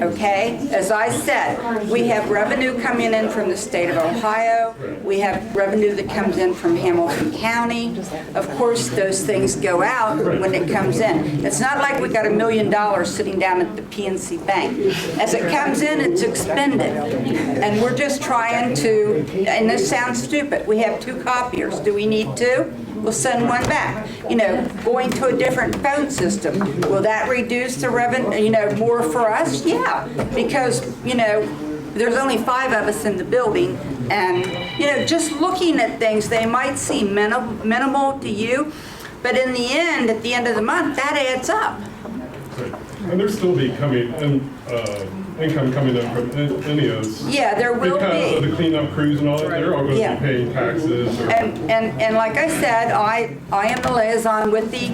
okay? As I said, we have revenue coming in from the state of Ohio, we have revenue that comes in from Hamilton County. Of course, those things go out when it comes in. It's not like we got $1 million sitting down at the PNC Bank. As it comes in, it's expended. And we're just trying to, and this sounds stupid, we have 2 copiers, do we need 2? We'll send one back. Going to a different phone system, will that reduce the revenue, more for us? Yeah, because, there's only 5 of us in the building, and, just looking at things, they might seem minimal to you, but in the end, at the end of the month, that adds up. And there's still be income coming in from Ineos. Yeah, there will be. Because of the cleanup crews and all that, they're all going to be paying taxes. And like I said, I am the liaison with the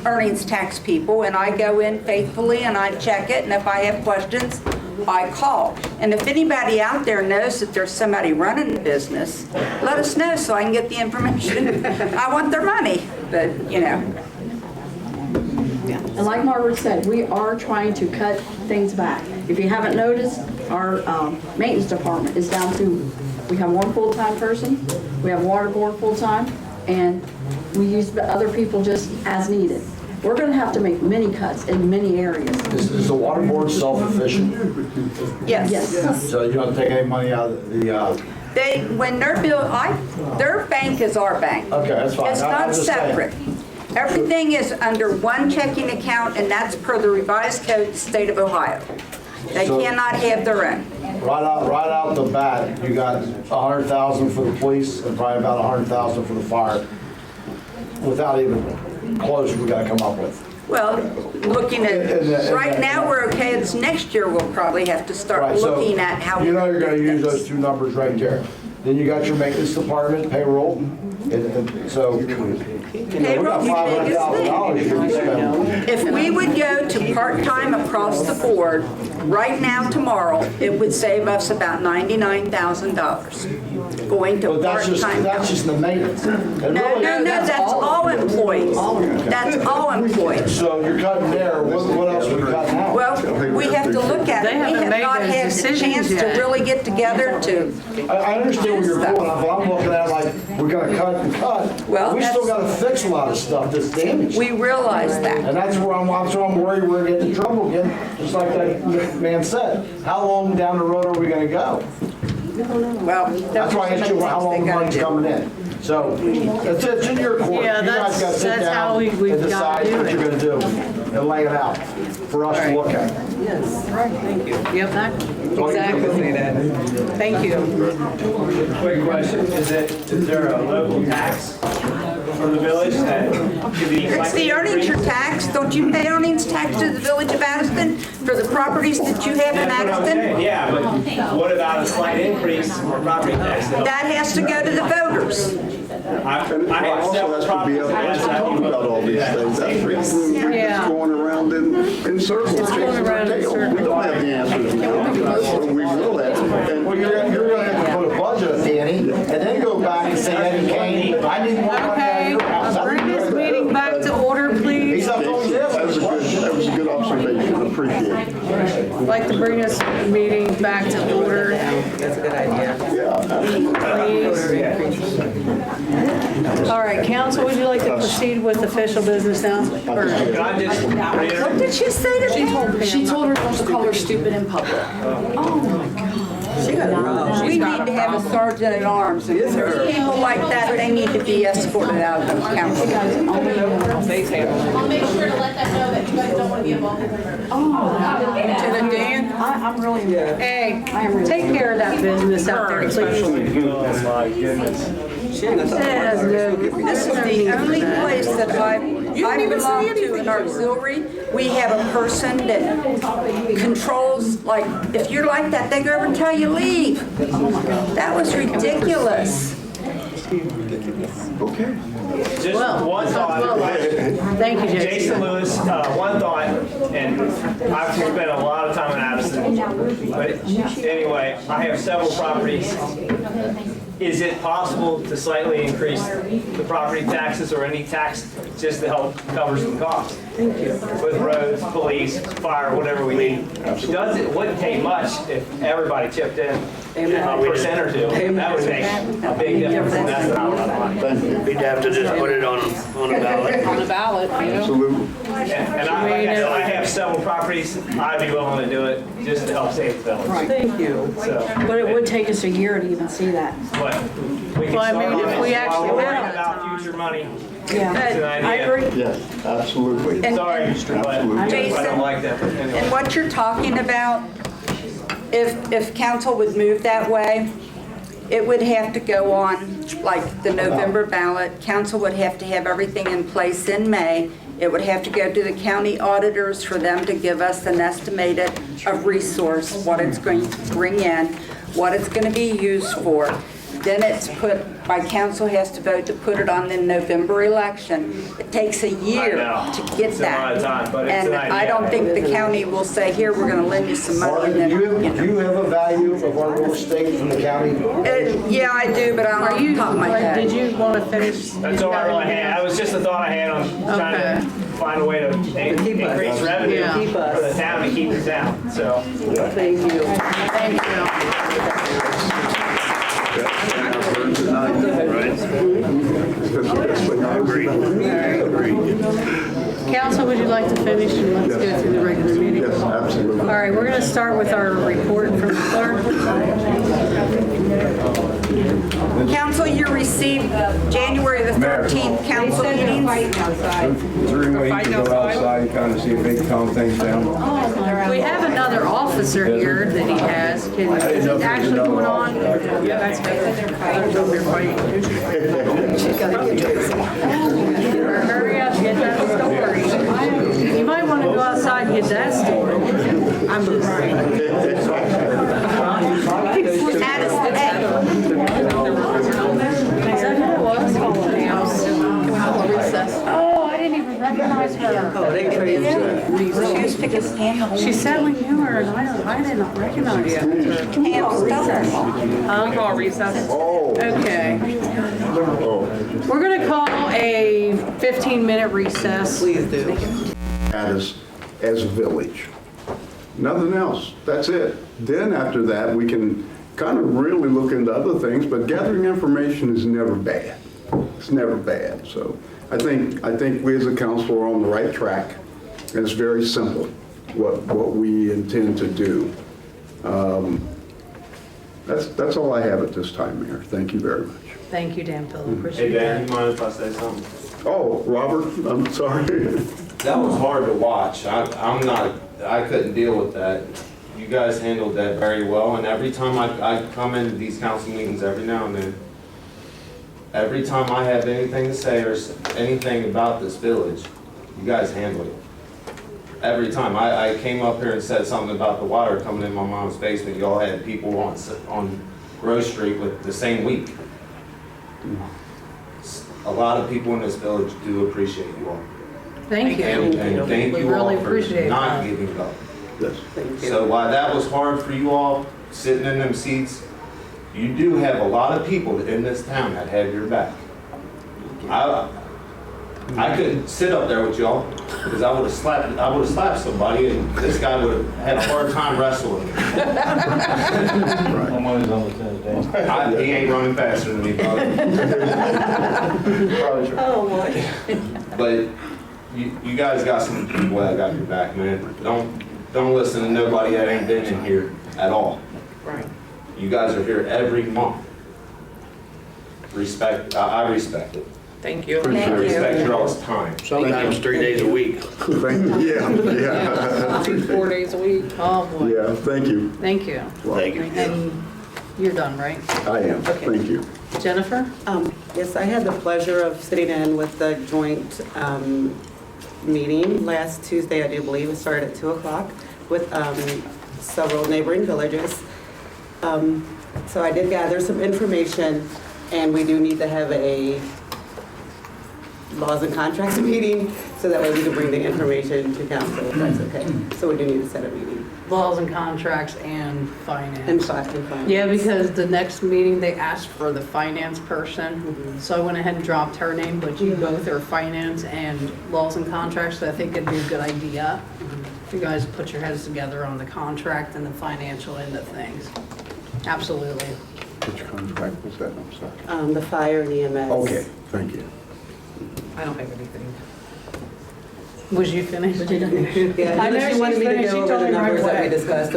earnings tax people, and I go in faithfully and I check it, and if I have questions, I call. And if anybody out there knows that there's somebody running the business, let us know so I can get the information. I want their money, but, you know. And like Margaret said, we are trying to cut things back. If you haven't noticed, our maintenance department is down to, we have one full-time person, we have water board full-time, and we use other people just as needed. We're going to have to make many cuts in many areas. Is the water board self-efficient? Yes. So you don't take any money out of the, When they're billed, their bank is our bank. Okay, that's fine. It's I'm not just saying. separate. Everything is under one checking account, and that's per the revised code of the state of Ohio. They So- cannot have their own. right out the bat, you got 100,000 for the police and probably about 100,000 for the fire. Without even close, we gotta come up with. Well, looking In at, the- right now, we're okay. It's next year we'll probably have to start Right, so looking at how. you know you're gonna use those two numbers right there. Then you got your maintenance department payroll, and so, you know, we got $500,000 here to spend. If we would go to part-time across the board, right now, tomorrow, it would save us about $99,000 going to But that's part-time. just the maintenance. No, that's all employees. That's all employees. So you're cutting there, what else are we cutting out? Well, we have to look at it. They We haven't have made not those had the decisions chance to yet. really get together to. I understand where you're going, but I'm looking at it like, we're gonna cut and cut. Well, We still that's- gotta fix a lot of stuff that's damaged. We realize that. And that's where I'm worried we're gonna get in trouble again, just like that man said. How long down the road are we gonna go? Well, That's why I asked you how long the money's coming in. So, it's in your court. Yeah, You guys gotta sit that's how down we've and gotta decide do what it. you're gonna do and lay it out for us to look at. Yes, right, thank you. Yep, Exactly that. Thank you. Quick question, is there a local tax for the village that could be? It's the earnings tax. Don't you pay earnings tax to the village of Addyston for the properties that you have in That's what I'm saying, Addyston? yeah, but what about a slight increase for property tax? That has to go to the voters. I have several properties. Talk about all these things. That's Yeah. going around in circles. chasing our tail. We don't have the answers now. We will have. Well, you're gonna have to put a budget, Danny, and then go back and say, Eddie Kane, I need more money out of Okay, your house. bring this meeting back to order, please. He's up on this. That was a good observation. Appreciate it. I'd like to bring this meeting back to order. That's a good idea. All right, council, would you like to proceed with official business now? Or- Can I just reiterate? What did she say to me? She told her not to call her stupid in public. We need to have a sergeant at arms, and people like that, they need to be escorted out of the council. I'll make sure to let them know that you guys don't want to be involved in the murder. Lieutenant Dan? I'm really, hey, take care of that business out there, please. Oh, my goodness. This is the only place that I belong to in our auxiliary. We have a person that controls, like, if you're like that, they go over and tell you leave. That was ridiculous. Okay. Just one thought. Thank you, Jason. Jason Lewis, one thought, and I've spent a lot of time in Addyston. But anyway, I have several properties. Is it possible to slightly increase the property taxes or any tax just to help cover some costs? Thank you. With roads, police, fire, whatever we need. It wouldn't take much if everybody chipped in a percent or two. That would make a big difference, and that's not a lot of money. We'd have to just put it on a ballot. On the ballot, yeah. Absolutely. And I have several properties. I'd be willing to do it just to help save the village. Thank you. So, But it would take us a year to even see that. but we can Well, I start mean, on if it. we actually While we're had worrying about future money. Yeah. It's an I idea. agree. Yes, absolutely. Sorry, but I Jason, don't like that. but anyway. and what you're talking about, if council would move that way, it would have to go on, like, the November ballot. Council would have to have everything in place in May. It would have to go to the county auditors for them to give us an estimated of resource, what it's going to bring in, what it's going to be used for. then it's put, by council has to vote to put it on the November election. It takes a year I know. to get It's a that. lot of time, but it's And an idea. I don't think the county will say, here, we're gonna lend you some money. Margaret, and then, do you have a value of our real estate from the county? Yeah, I do, but I don't know off the top of my head. Did you want to finish? That's all I really had. It was just a thought I had on trying to find a way to increase revenue Yeah. for the town to keep the town, so. Thank you. Thank you. Council, would you like to finish and let's go through the regular meeting? Yes, absolutely. All right, we're going to start with our report from the clerk. Council, you received January the 13th council meetings. Is there any way you can go outside and kind of see if they can calm things down? We have another officer here that he has. Is it actually going on? Yeah, that's good. Hurry up, get that story. You might want to go outside and get that story. I'm just Addyston, hey. Is that who it was? Oh, I didn't even recognize her. She said we knew her, and I did not recognize her. I'll call recess. Okay. We're going to call a 15-minute recess. Please do. At us as a village. Nothing else. That's it. Then after that, we can kind of really look into other things, but gathering information is never bad. It's never bad. So I think we as a council are on the right track, and it's very simple what we intend to do. That's all I have at this time, Mayor. Thank you very much. Thank you, Dan Phil. Hey, Appreciate Dan, that. you mind if I say something? Oh, Robert, I'm sorry. That was hard to watch. I couldn't deal with that. You guys handled that very well, and every time I come into these council meetings every now and then, every time I have anything to say or anything about this village, you guys handle it. Every time. I came up here and said something about the water coming in my mom's basement. Y'all had people on Rose Street with the same week. A lot of people in this village do appreciate you all. Thank you. And thank We you really all for appreciate not that. giving up. Yes. So while that was hard for you all, sitting in them seats, you do have a lot of people in this town that have your back. I couldn't sit up there with y'all because I would have slapped somebody, and this guy would have had a hard time wrestling. He ain't running faster than me, brother. Oh, boy. But you guys got some people that got your back, man. Don't listen to nobody that ain't been in here at all. Right. You guys are here every month. Respect, I respect it. Thank you. I respect your all's time. Sometimes 3 days a week. Thank you. Yeah. 4 days a week. Oh, boy. Yeah, thank you. Thank you. Thank you. And you're done, right? I am. Thank you. Jennifer? Yes, I had the pleasure of sitting in with the joint meeting last Tuesday, I do believe. It started at 2 o'clock with several neighboring villages. So I did gather some information, and we do need to have a laws and contracts meeting, so that way we can bring the information to council, if that's okay. So we do need to set a meeting. Laws and contracts and finance. And finance. Yeah, because the next meeting, they asked for the finance person. So I went ahead and dropped her name, but you both are finance and laws and contracts, so I think it'd be a good idea. If you guys put your heads together on the contract and the financial end of things. Absolutely. Which contract was that? I'm sorry. The fire and EMS. Okay, thank you. I don't have anything. Was you finished? Yeah, I know unless you wanted me to she's go finished. She over told the me right numbers that we away. discussed,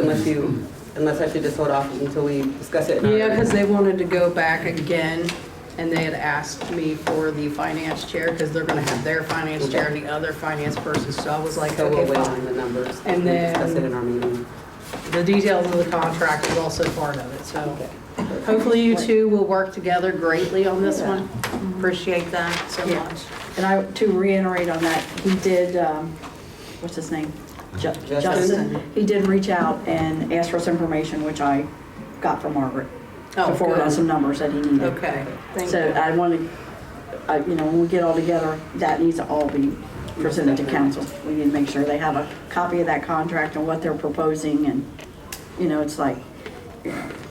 unless I should just hold off until we discuss it. Yeah, because they wanted to go back again, and they had asked me for the finance chair, because they're gonna have their finance chair and the other finance person, so I was like, So we'll okay, wait on fine. the numbers. And Discuss it in then our meeting. the details of the contract is also part of it, so hopefully you two will work together greatly on this one. Appreciate that so much. And to reiterate on that, he did, what's his name? Justin. He did reach out and ask for some information, which I got from Margret. Oh, to forward on good. some numbers that he needed. Okay, thank So you. I want to, when we get all together, that needs to all be presented to council. We need to make sure they have a copy of that contract and what they're proposing, and, it's like,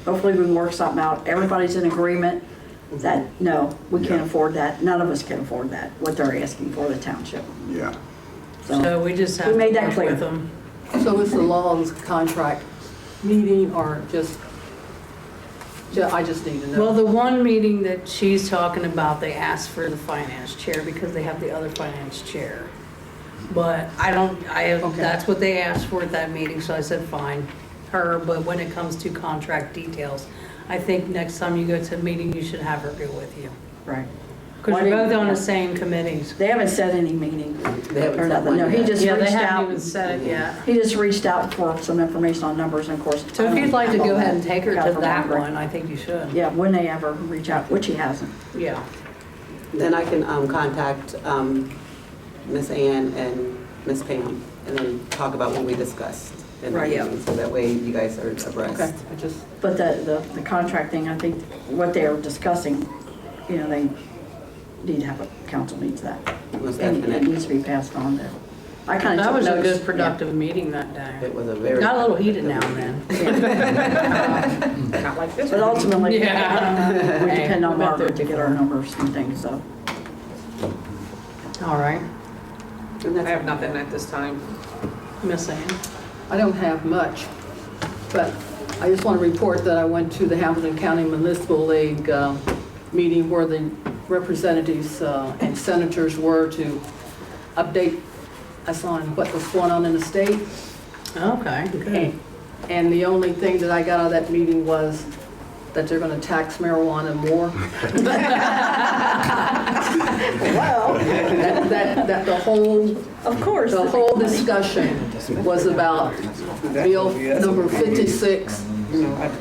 hopefully we can work something out. Everybody's in agreement that, no, we can't afford that. None of us can afford that, what they're asking for the township. Yeah. So we just have We to made that work clear. with them. So is the Law's contract meeting or I just need to know? Well, the one meeting that she's talking about, they asked for the finance chair because they have the other finance chair. But that's what they asked for at that meeting, so I said, fine, her, but when it comes to contract details, I think next time you go to a meeting, you should have her go with you. Right. Because you're both on the same committees. They haven't set any meeting. They haven't or set nothing. one No, he yet. just Yeah, they reached haven't out. even said it yet. He just reached out for some information on numbers, and of course. So if you'd like to go ahead and take her Got to from that Margret. one, I think you should. Yeah, when they ever reach out, which he hasn't. Yeah. Then I can contact Miss Ann and Miss Pam and then talk about what we discussed. in the Right, yeah. meeting, So that way you guys are abreast. Okay. But the contract thing, I think what they are discussing, they need to have council needs that. Most And it definitely. needs to be passed on there. I kind of That took was a notes. good, productive meeting that day. It was a very. Got a little heated now and then. Not like this. But ultimately, Yeah. we depend on We've been Margaret through to get our numbers and things, so. All right. I have nothing at this time. Miss Ann? I don't have much, but I just want to report that I went to the Hamilton County Municipal League meeting where the representatives and senators were to update us on what was going on in the state. Okay, good. And the only thing that I got out of that meeting was that they're going to tax marijuana more. Well. That the whole, of course, the whole discussion was about Bill number 56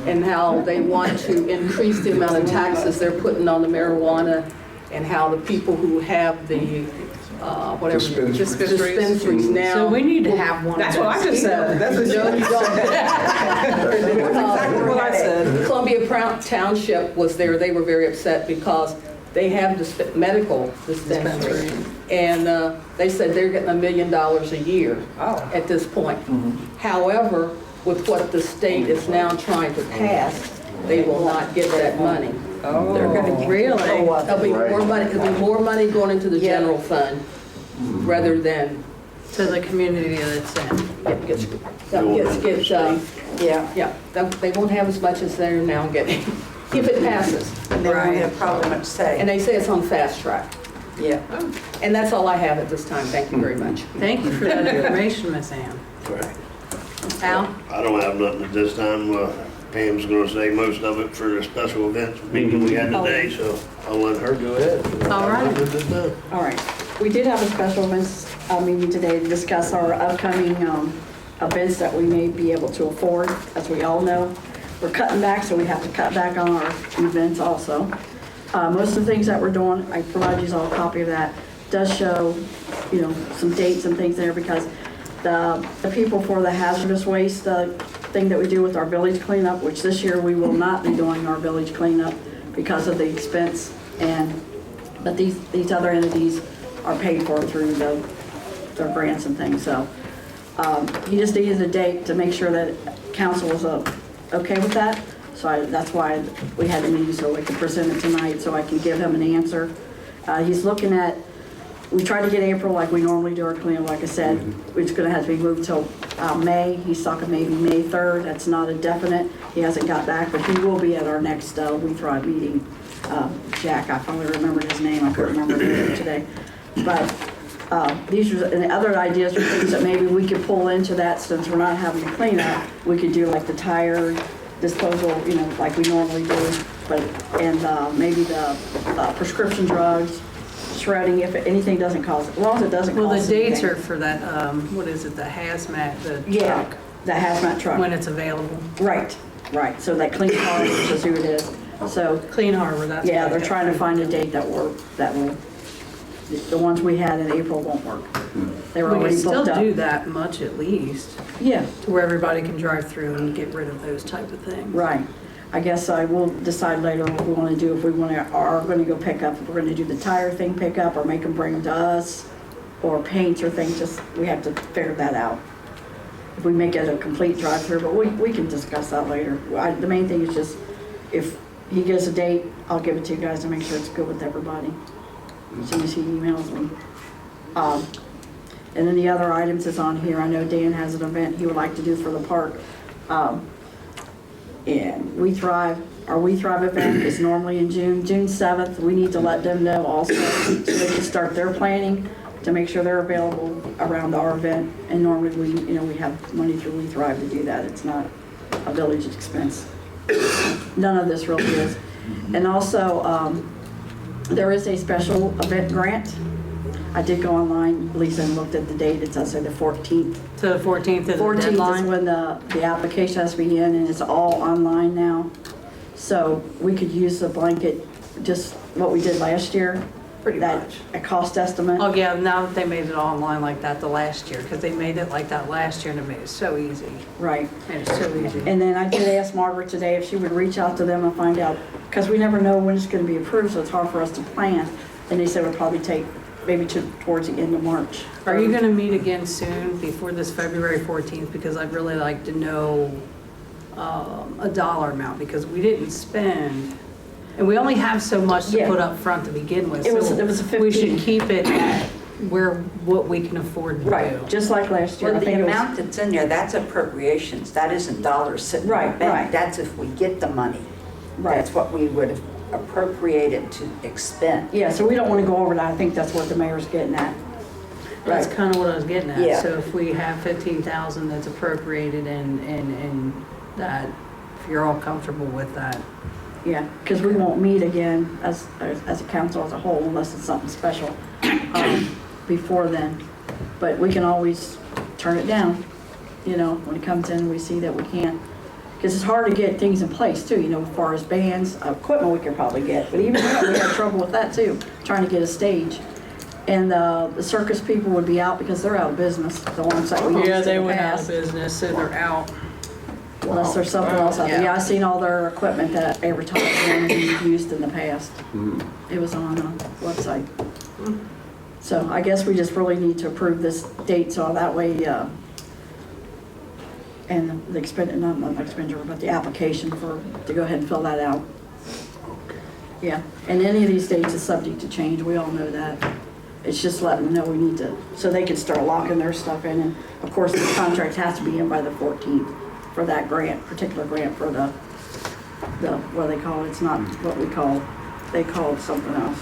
and how they want to increase the amount of taxes they're putting on the marijuana, and how the people who have the whatever dispensaries now. So we need to have one. That's what I just said. That's what No, you don't. exactly what I said. Columbia Township was there. They were very upset because they have medical dispensary, and they said they're getting $1 million a year at this point. However, with what the state is now trying to pass, they will not get that money. They're going to Really? There'll be more money. There'll be more money going into the general fund rather than To the community that's in. yeah. They won't have as much as they're now getting if it passes. And they won't have probably much say. And they say it's on fast track. Yeah. And that's all I have at this time. Thank you very much. Thank you for that information, Miss Ann. Al? I don't have nothing at this time. Pam's gonna say most of it for the special events meeting we had today, so I'll let her go ahead. All right. All right. We did have a special events meeting today to discuss our upcoming events that we may be able to afford. As we all know, we're cutting back, so we have to cut back on our events also. Most of the things that we're doing, I provided you all a copy of that, does show, some dates and things there, because the people for the hazardous waste thing that we do with our village cleanup, which this year we will not be doing our village cleanup because of the expense, but these other entities are paid for through their grants and things. So he just needed a date to make sure that council was okay with that. So that's why we had the meeting, so we could present it tonight, so I can give him an answer. He's looking at, we tried to get April like we normally do our cleanup, like I said. It's gonna have to be moved till May. He's talking maybe May 3rd. That's not a definite. He hasn't got back, but he will be at our next We Thrive meeting. Jack, I finally remembered his name. I couldn't remember it today. But these are, and the other ideas are things that maybe we could pull into that, since we're not having to clean up. We could do like the tire disposal, like we normally do, and maybe the prescription drugs, shredding, if anything doesn't cause, as long as it doesn't cause Well, the dates anything. are for that, what is it, the hazmat, the Yeah, truck, the hazmat truck. when it's available. Right. So that Clean Harbor, which is who it is. So Clean Harbor, that's. yeah, what they're I trying to got. find a date that will, the ones we had in April won't work. They were We can already still booked up. do that much at least. Yeah. To where everybody can drive through and get rid of those type of things. Right. I guess I will decide later what we want to do, if we are going to go pick up, if we're going to do the tire thing pick up, or make them bring them to us, or paints or things, just, we have to figure that out. If we make it a complete drive-through, but we can discuss that later. The main thing is just, if he gives a date, I'll give it to you guys to make sure it's good with everybody, as soon as he emails me. And then the other items is on here. I know Dan has an event he would like to do for the park. And our We Thrive event is normally in June 7th. We need to let them know also, so they can start their planning to make sure they're available around our event. And normally we have money through We Thrive to do that. It's not a village expense. None of this really is. And also, there is a special event grant. I did go online, Lisa, and looked at the date. It's, I say, the 14th. So the 14th is the 14th deadline? is when the application has to be in, and it's all online now. So we could use the blanket, just what we did last year. Pretty much. A cost estimate. Oh, yeah, now that they made it all online like that the last year, because they made it like that last year and it made it so easy. Right. And it's so easy. And then I did ask Margaret today if she would reach out to them and find out, because we never know when it's going to be approved, so it's hard for us to plan. And they said it would probably take maybe towards the end of March. Are you going to meet again soon before this February 14th? Because I'd really like to know a dollar amount, because we didn't spend, and we only have so much to put up front to begin with. It was So a 15. we should keep it at what we can afford to do. Right, just like last year. Well, I think the it was- amount that's in there, that's appropriations. That isn't dollars sitting in the Right, bank. right. That's if we get the money. Right. That's what we would have appropriated to expend. Yeah, so we don't want to go over that. I think that's what the mayor's getting at. That's kind of what I was getting at. Yeah. So if we have 15,000 that's appropriated and that, if you're all comfortable with that. Yeah, because we won't meet again as a council as a whole unless it's something special before then. But we can always turn it down, when it comes in, we see that we can't. Because it's hard to get things in place too, as far as bands, equipment we could probably get. But even that, we had trouble with that too, trying to get a stage. And the circus people would be out because they're out of business, the ones that we used Yeah, in they the went out of past. business, so they're out. Unless there's something else out there. Yeah. Yeah, I seen all their equipment that advertised and used in the past. It was on the website. So I guess we just really need to approve this date, so that way, and the not the expenditure, but the application to go ahead and fill that out. Yeah, and any of these dates is subject to change, we all know that. It's just letting them know we need to, so they can start locking their stuff in. And of course, the contract has to be in by the 14th for that particular grant for the, what do they call it? It's not what we call, they call it something else.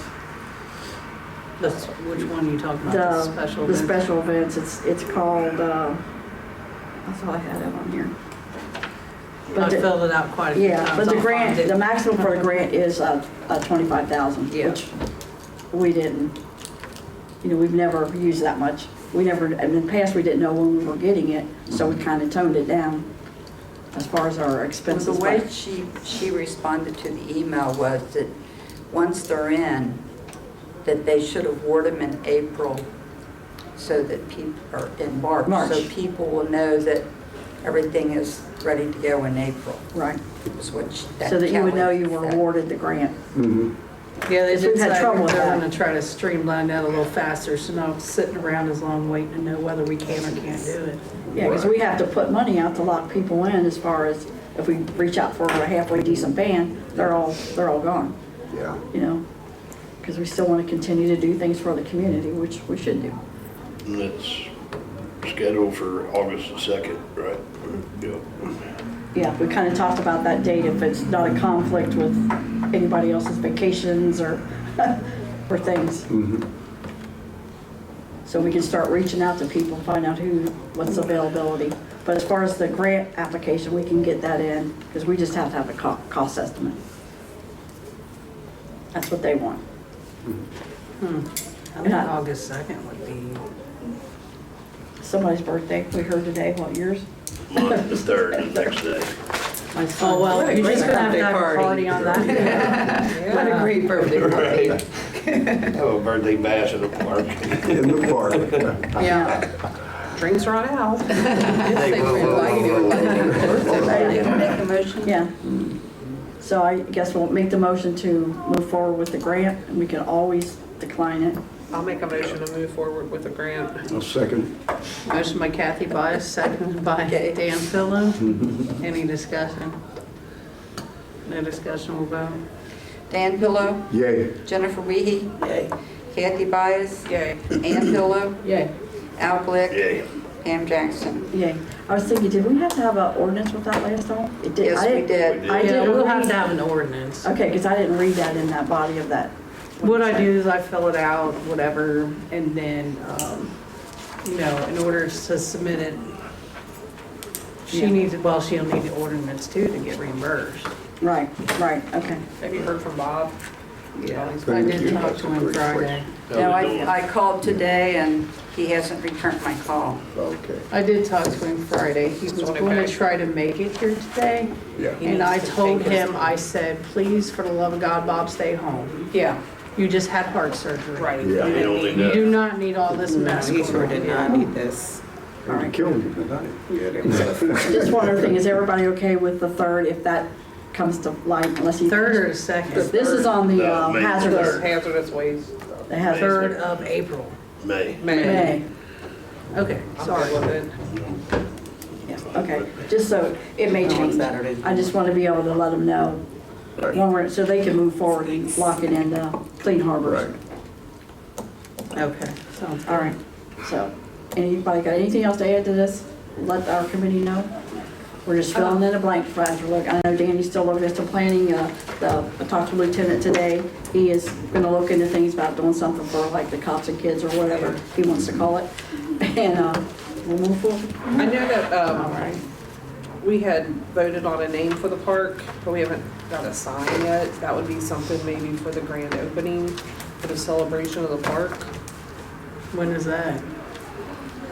Which one are you talking about? The special The event? special events, it's called, that's all I had it on here. I filled it out quite a few times. Yeah, but the I'll grant, find it. the maximum for the grant is 25,000, Yeah. which we didn't, we've never used that much. In the past, we didn't know when we were getting it, so we kind of toned it down as far as our expenses. The way she responded to the email was that once they're in, that they should award them in April so that people, or in March, so people will know that everything is ready to go in April. Right. So that you would know you were awarded the grant. Yeah, they Because did we've had say trouble with they're that. going to try to streamline that a little faster, so not sitting around as long waiting to know whether we can or can't do it. Yeah, because we have to put money out to lock people in as far as if we reach out for a halfway decent band, they're all gone. Yeah. Because we still want to continue to do things for the community, which we should do. And it's scheduled for August the 2nd, right? Yeah. Yeah, we kind of talked about that date if it's not a conflict with anybody else's vacations or things. So we can start reaching out to people, find out what's availability. But as far as the grant application, we can get that in because we just have to have a cost estimate. That's what they want. I think August 2nd would be. Somebody's birthday, we heard today, what, yours? Mine's the 3rd, next day. Oh, well, you're just going to have a party on that day. What a great birthday party. Have a birthday bash in the park. In the park. Yeah. Drinks right out. Make a motion? Yeah. So I guess we'll make the motion to move forward with the grant, and we can always decline it. I'll make a motion to move forward with the grant. I'll second. Motion by Kathy Byess, seconded by Dan Philo. Any discussion? No discussion, we'll vote. Dan Pillow, Yay. Jennifer Wiehe, Yay. Kathy Byess, Yay. Ann Pillow, Yay. Al Glick, Yay. Pam Jackson. Yay. I was thinking, did we have to have an ordinance with that last time? It did. Yes, I we didn't- did. I Yeah, didn't we'll have read- to have an ordinance. Okay, because I didn't read that in that body of that. What I do is I fill it out, whatever, and then, in order to submit it, Yeah. she'll need the ordinance too to get reimbursed. Right, okay. Have you heard from Bob? Yeah, I did talk to him Friday. No, I called today and he hasn't returned my call. Okay. I did talk to him Friday. He was going to try to make it here today. Yeah. And I told him, I said, please, for the love of God, Bob, stay home. Yeah. You just had heart surgery. Right. Yeah. You don't need You that. do not need all this mess. He sure did not need this. They killed you tonight. Just one other thing, is everybody okay with the 3rd if that comes to light, unless you... Third or second? This is on the May. hazardous, Hazardous waste. the hazardous. 3rd of April. May. May. Okay, sorry. With it. Yeah, okay, just so, it may change. I just want to be able to let them know, when we're, so they can move forward and lock it into Clean Harbors. Okay. All right, so, anybody got anything else to add to this? Let our committee know. We're just filling in a blank for after look. I know Danny's still looking at some planning. I talked to Lieutenant today. He is gonna look into things about doing something for like the cops and kids or whatever he wants to call it. And we'll move forward. I know that we had voted on a name for the park, but we haven't got a sign yet. That would be something maybe for the grand opening, for the celebration of the park. When is that?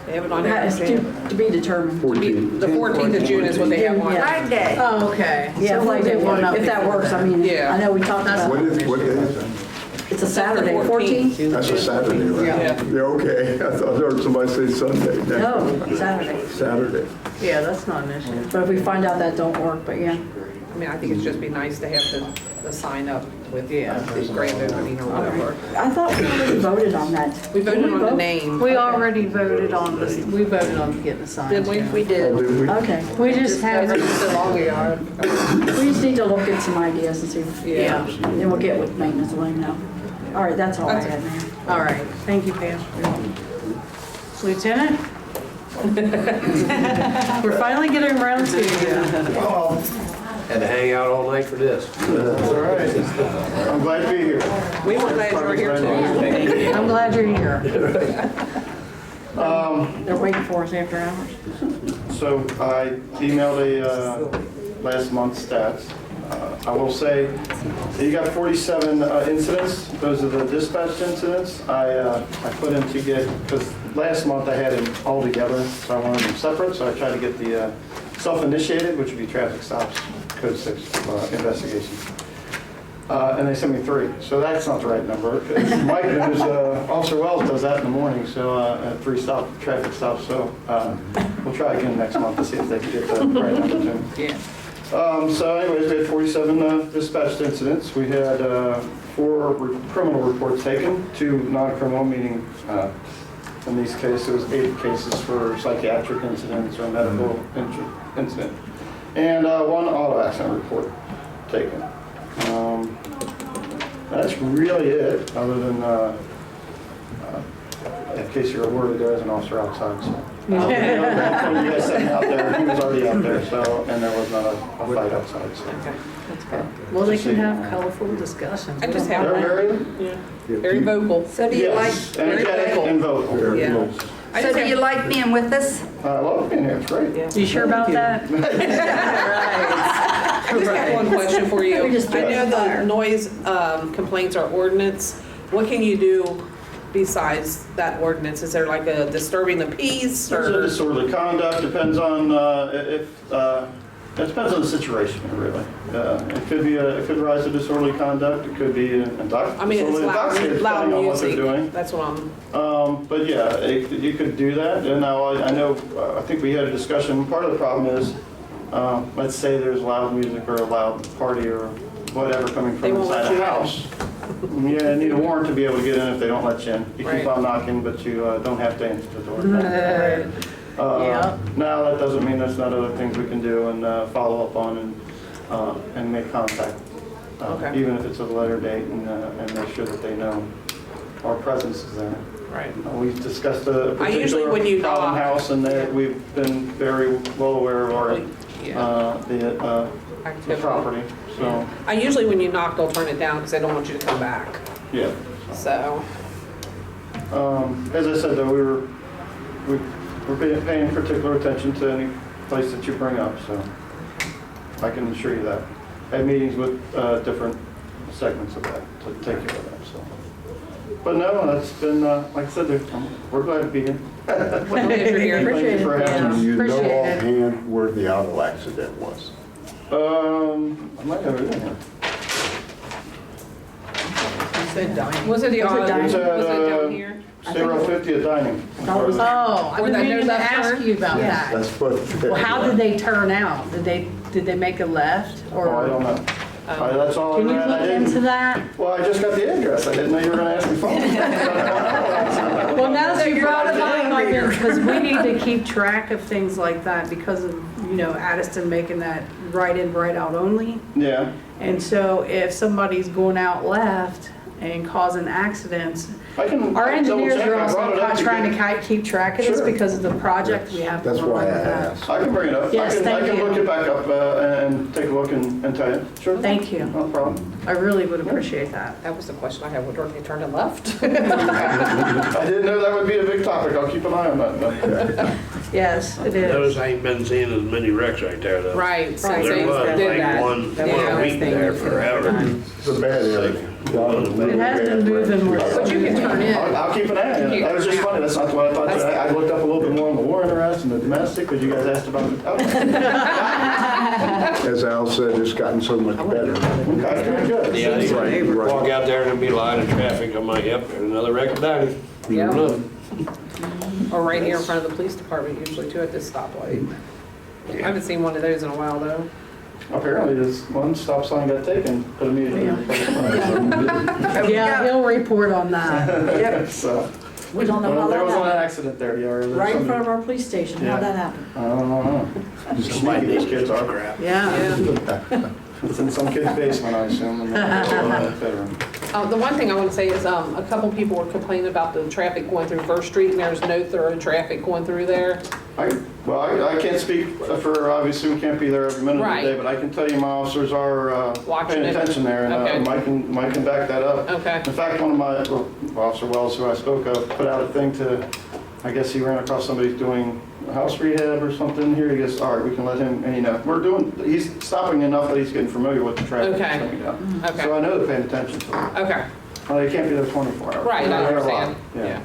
They have it on It's here. to be determined. The 14th of June is what they have on. Yeah. Flag Day. Oh, okay. Yeah, So like, we'll do one up if that before works, I then. mean, Yeah. I know we talked about What it. day is that? It's a Saturday, 14th? That's a Saturday, right? Yeah. Yeah, okay. I thought I heard somebody say Sunday. No, Saturday. Saturday. Yeah, that's not an issue. But if we find out that don't work, but yeah. I mean, I think it'd just be nice to have the sign up with the grand opening or whatever. I thought we already voted on that. We voted Did we on the vote? name. We already voted on this, we voted on getting the sign. Did we? We did. Oh, did we? Okay. We just haven't. So long we are. We just need to look at some ideas and see. Yeah. Then we'll get with maintenance and let them know. All right, that's all I had, man. All right, thank you, Pam. Lieutenant? We're finally getting around to you. Had to hang out all night for this. That's all right. I'm glad to be here. We were glad you were here too. I'm glad you're here. They're waiting for us after hours. So I emailed last month's stats. I will say, you got 47 incidents. Those are the dispatched incidents. I put in to get, because last month I had them all together, so I wanted them separate. So I tried to get the self-initiated, which would be traffic stops, code 6 investigations. And they sent me 3. So that's not the right number. Mike knows, Officer Wells does that in the morning, so 3 traffic stops. So we'll try again next month to see if they can get the right number to me. Yeah. So anyways, we had 47 dispatched incidents. We had 4 criminal reports taken, 2 non-criminal, meaning in these cases, 8 cases for psychiatric incidents or medical incident, and 1 auto accident report taken. That's really it, other than, in case you're worried, there is an officer outside, so. You guys sitting out there, he was already out there, so, and there was not a fight outside, so. That's good. Well, they can have colorful discussions. I just have They're very vocal. So do you like, yes, energetic and vocal. Yeah. so do you like being with us? I love being here, it's great. You sure about that? I just have one question for you. We just I know the fire. noise complaints are ordinance. What can you do besides that ordinance? Is there like a disturbing the peace There's a or? disorderly conduct, depends on it depends on the situation, really. It could rise to disorderly conduct, it could be intoxicated. I mean, it's loud loud on what they're music. doing. That's what I'm, But yeah, you could do that. And now I know, I think we had a discussion, part of the problem is, let's say there's loud music or a loud party or whatever coming They from won't let inside you a in. house. Yeah, you need a warrant to be able to get in if they don't let you in. You Right. keep on knocking, but you don't have to answer the door. Yeah. Now, that doesn't mean there's not other things we can do and follow up on and make contact. Okay. Even if it's a letter date and make sure that they know our presence is there. Right. We've discussed a I usually, when particular you problem knock- house and we've been very well aware of our, the Activity. property, so, I usually, when you knock, they'll turn it down because they don't want you to come back. yeah. So, As I said, though, we're paying particular attention to any place that you bring up, so I can assure you that. I had meetings with different segments of that to take care of that, so. But no, that's been, like I said, we're glad to be here. glad you're here. Thank you for having us. Do you know Appreciate it. offhand where the auto accident was? I might have it in here. You said dining. was it the, It's was at, it down here? 050 at dining. Oh, I've Where been that meaning nose to up ask turn? you about Yeah. that. That's what. Well, how did they turn out? Did they make a left or? Oh, I don't know. That's all. Can you I look didn't- into that? Well, I just got the address. I didn't know you were going to ask me phone. Well, now that you brought it up, because we need to keep track of things like that because of, Addyston making that right in, right out only. Yeah. And so if somebody's going out left and causing accidents, I can. our I can double engineers check. are I brought it up also trying get- to keep track of this Sure. because of the project we have. That's going why I on with that. asked. I can bring it up. Yes, I thank can you. look it back up and take a look and tell you. Sure. Thank you. No problem. I really would appreciate that. That was the question I had. What door did you turn it left? I didn't know that would be a big topic. I'll keep an eye on that. But Yes, it Those is. ain't been seeing as many wrecks right there though. Right. There was like one a week there forever. It's a bad area. It has been moving more. But you can turn in. I'll keep an eye on it. That was just funny. That's not what I thought. I looked up a little bit more on the war interest and the domestic because you guys asked about it. As Al said, it's gotten so much better. Okay, very good. Yeah, you Right. walk out there and there'll be a line of traffic. I'm like, yep, there's another wreck of dining. Yeah. Look. Or right here in front of the police department usually too at this stoplight. I haven't seen one of those in a while though. Apparently, this one stop sign got taken, but immediately. Yeah, he'll report on that. So, We don't know how there that was an happened. accident there, yeah. Right in front of our police station, how'd that happen? I don't know. Sneaky these kids are. Crap. Yeah. It's in some kid's basement, I assume. And they're bedroom. The one thing I want to say is a couple people were complaining about the traffic going through First Street and there's no thorough traffic going through there. I can't speak for, obviously, we can't be there every minute of the Right. day, but I can tell you my officers are Watching paying it. attention there, and Okay. Mike can back that up. Okay. In fact, one of my, Officer Wells, who I spoke of, put out a thing to, I guess he ran across somebody doing house rehab or something here. He goes, all right, we can let him, and he's stopping enough that he's getting familiar with the traffic that's Okay. coming down. Okay. So I know they're paying attention to it. Okay. Well, they can't be there 24 hours. Right, I They're there a lot. understand. Yeah.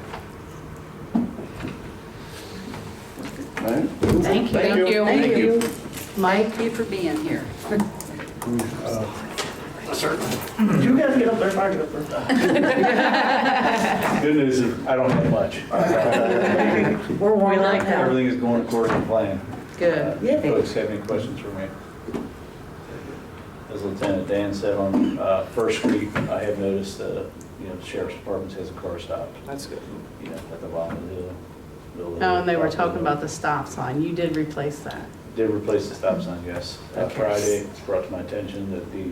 Right? Thank you. Thank you. Thank you. Mike? Thank you for being here. You guys get up there, I get up there. Good news is I don't have much. We're warm like that. Everything is going according to plan. Good. Folks have any questions for me? As Lieutenant Dan said on First Street, I have noticed the Sheriff's Department has a car stopped. That's good. At the bottom of the hill. Oh, and they were talking about the stop sign. You did replace that. Did replace the stop sign, yes. Okay. Friday, it's brought to my attention that the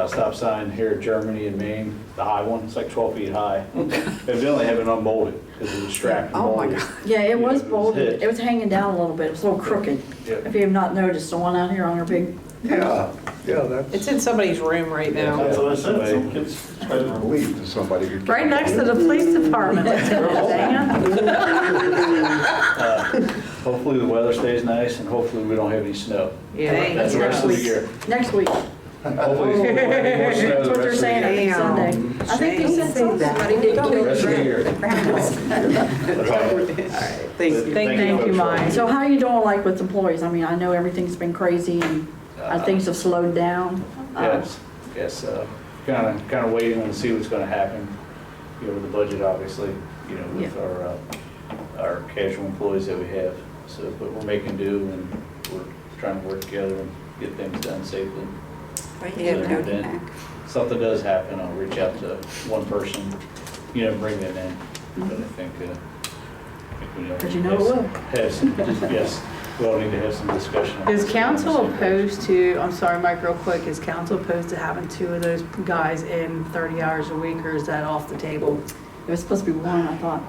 stop sign here in Germany and Maine, the high one, it's like 12 feet high. Evidently haven't unbolted because it was strapped and Oh my bolted. God. Yeah, it was It was bolted. hit. It was hanging down a little bit. It was a little crooked. Yep. If you have not noticed, the one out here on our big. Yeah, that's. It's in somebody's room right now. That's what I said, some kids try to Believe that somebody could. Right next to the police department, Lieutenant Dan. Hopefully the weather stays nice and hopefully we don't have any snow. Yeah. That's the rest of the year. Next week. Hopefully we won't have any more snow That's the what they're rest of the saying every year. Sunday. I think they said something. The rest of the year. Thank you. Thank you, Mike. So how are you doing like with employees? I mean, I know everything's been crazy and things have slowed down. Yes, kind of waiting to see what's going to happen, with the budget, obviously, with our casual employees that we have. So, but we're making do and we're trying to work together and get things done safely. Yeah, Then something does happen, I'll reach out to one person, bring them in. But I think we know. But you know it will. Have some, yes, we'll need to have some discussion. Is council opposed to, I'm sorry, Mike, real quick, is council opposed to having 2 of those guys in 30 hours a week, or is that off the table? It was supposed to be 1, I thought.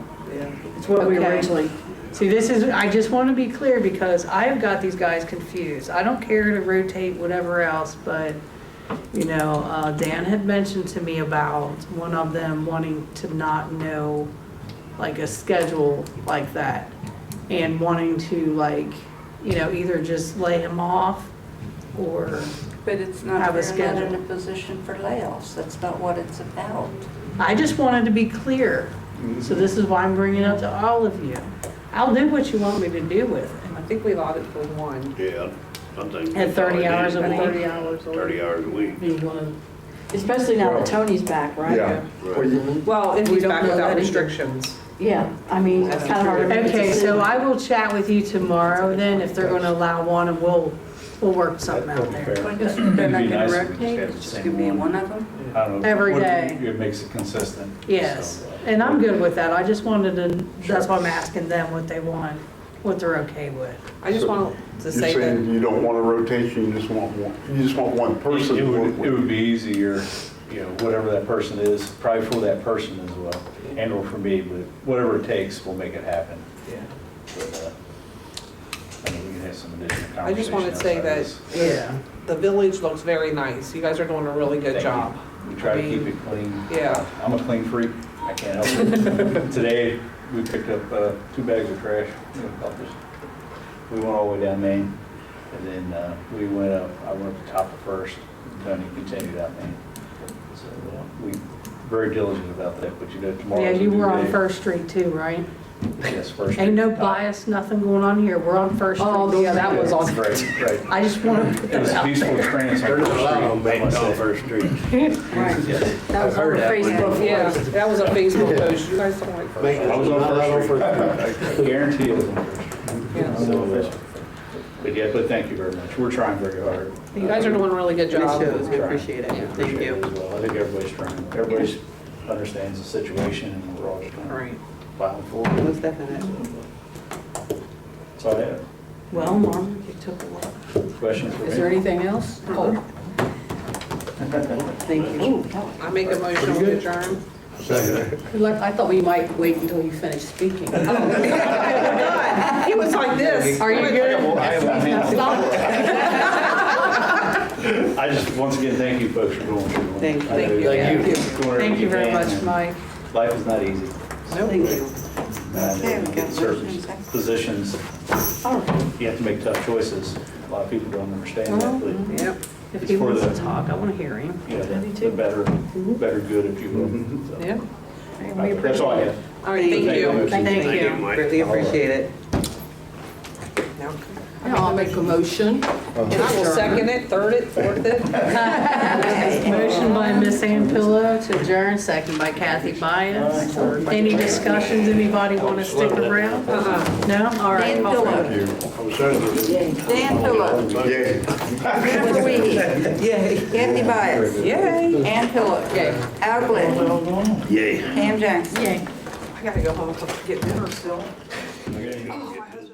It's what we Okay. originally, see, I just want to be clear because I've got these guys confused. I don't care to rotate whatever else, but, Dan had mentioned to me about one of them wanting to not know, like, a schedule like that, and wanting to, like, either just lay him off or But it's not, have a they're not in a schedule. position for layoffs. That's not what it's about. I just wanted to be clear, so this is why I'm bringing it up to all of you. I'll do what you want me to do with it. I think we allotted for 1. Yeah, I think. At 30 hours a week. 30 hours a week. 30 hours a week. Especially now that Tony's back, right? Yeah. Well, if We he's don't back know without that either. restrictions. Yeah, I mean, it's kind of hard to make a Okay, decision. so I will chat with you tomorrow then, if they're gonna allow 1, and we'll work something out there. They're not It'd be gonna nice if we just rotate, had the it's just same gonna be one. one of them? I don't know. Every what- day. It makes it consistent. Yes, So, and I'm good with that. I just wanted to, that's why I'm asking them what they want, what they're okay with. I just want to You're say that, saying you don't want a rotation, you just want one person It to work would with. be easier, whatever that person is, probably for that person as well, and or for me, but whatever it takes, we'll make it happen. yeah. But, I mean, we can have some additional conversation. I just want to say outside that of this. Yeah. the village looks very nice. You guys are doing a really good Thank you. job. We try to I mean, keep it clean. Yeah. I'm a clean freak, I can't help it. Today, we picked up 2 bags of trash, we went all the way down Main, and then I went up the top of First, and Tony continued out Main. So we very diligent about that, but tomorrow. Yeah, you were on First Street too, right? Yes, First. Ain't no Street. bias, nothing going on here. We're on First Street. Oh, yeah, that was on. Right, right. I just want to put It was that a out peaceful there. experience on They're not First allowed on Street. I Main, must on say. First Street. Right. Yes. That was on heard that one. Facebook. Yeah, that was a Facebook post. You guys don't like First Main. I was on Not allowed on First Street. I guarantee it was on First Street. Yeah. So, but thank you very much. We're trying very hard. You guys are doing a really good job. We appreciate it. Thank you. I think everybody's trying. Everybody understands the situation, and we're all just trying Right. to plow forward. Most definitely. That's all I have. Well, Mom, you took a lot. Questions for me? Is there anything else? Oh. Thank you. I make a motion to adjourn. I thought we might wait until you finish speaking. He was like this. Are you good? I have one hand. I just, once again, thank you folks for going through. Thank you. I know Thank you. you're Thank you. doing everything Thank you very can, much, and Mike. Life is not easy. Nope. And we got in certain motions. positions, you have to make tough choices. A lot of people don't understand that, but Yep. If It's he for wants to the- talk, I want to hear him. the better good, if you will. So, Yep. That's all I have. All right, thank you. Thank you. Mike. Greatly appreciate it. Now, I'll make a motion. and I will second it, third it, fourth it. Motion by Miss Ann Pillow to adjourn, second by Kathy Byess. Any discussions, anybody want to stick around? No? All right. Dan call for Pillow. it. Dan Pillow. Jennifer Wiehe. Yay. Kathy Byess. Yay. Ann Pillow. Al Glick. Yay. Pam Jackson. Yay. I gotta go home and get dinner still. I gotta go get this.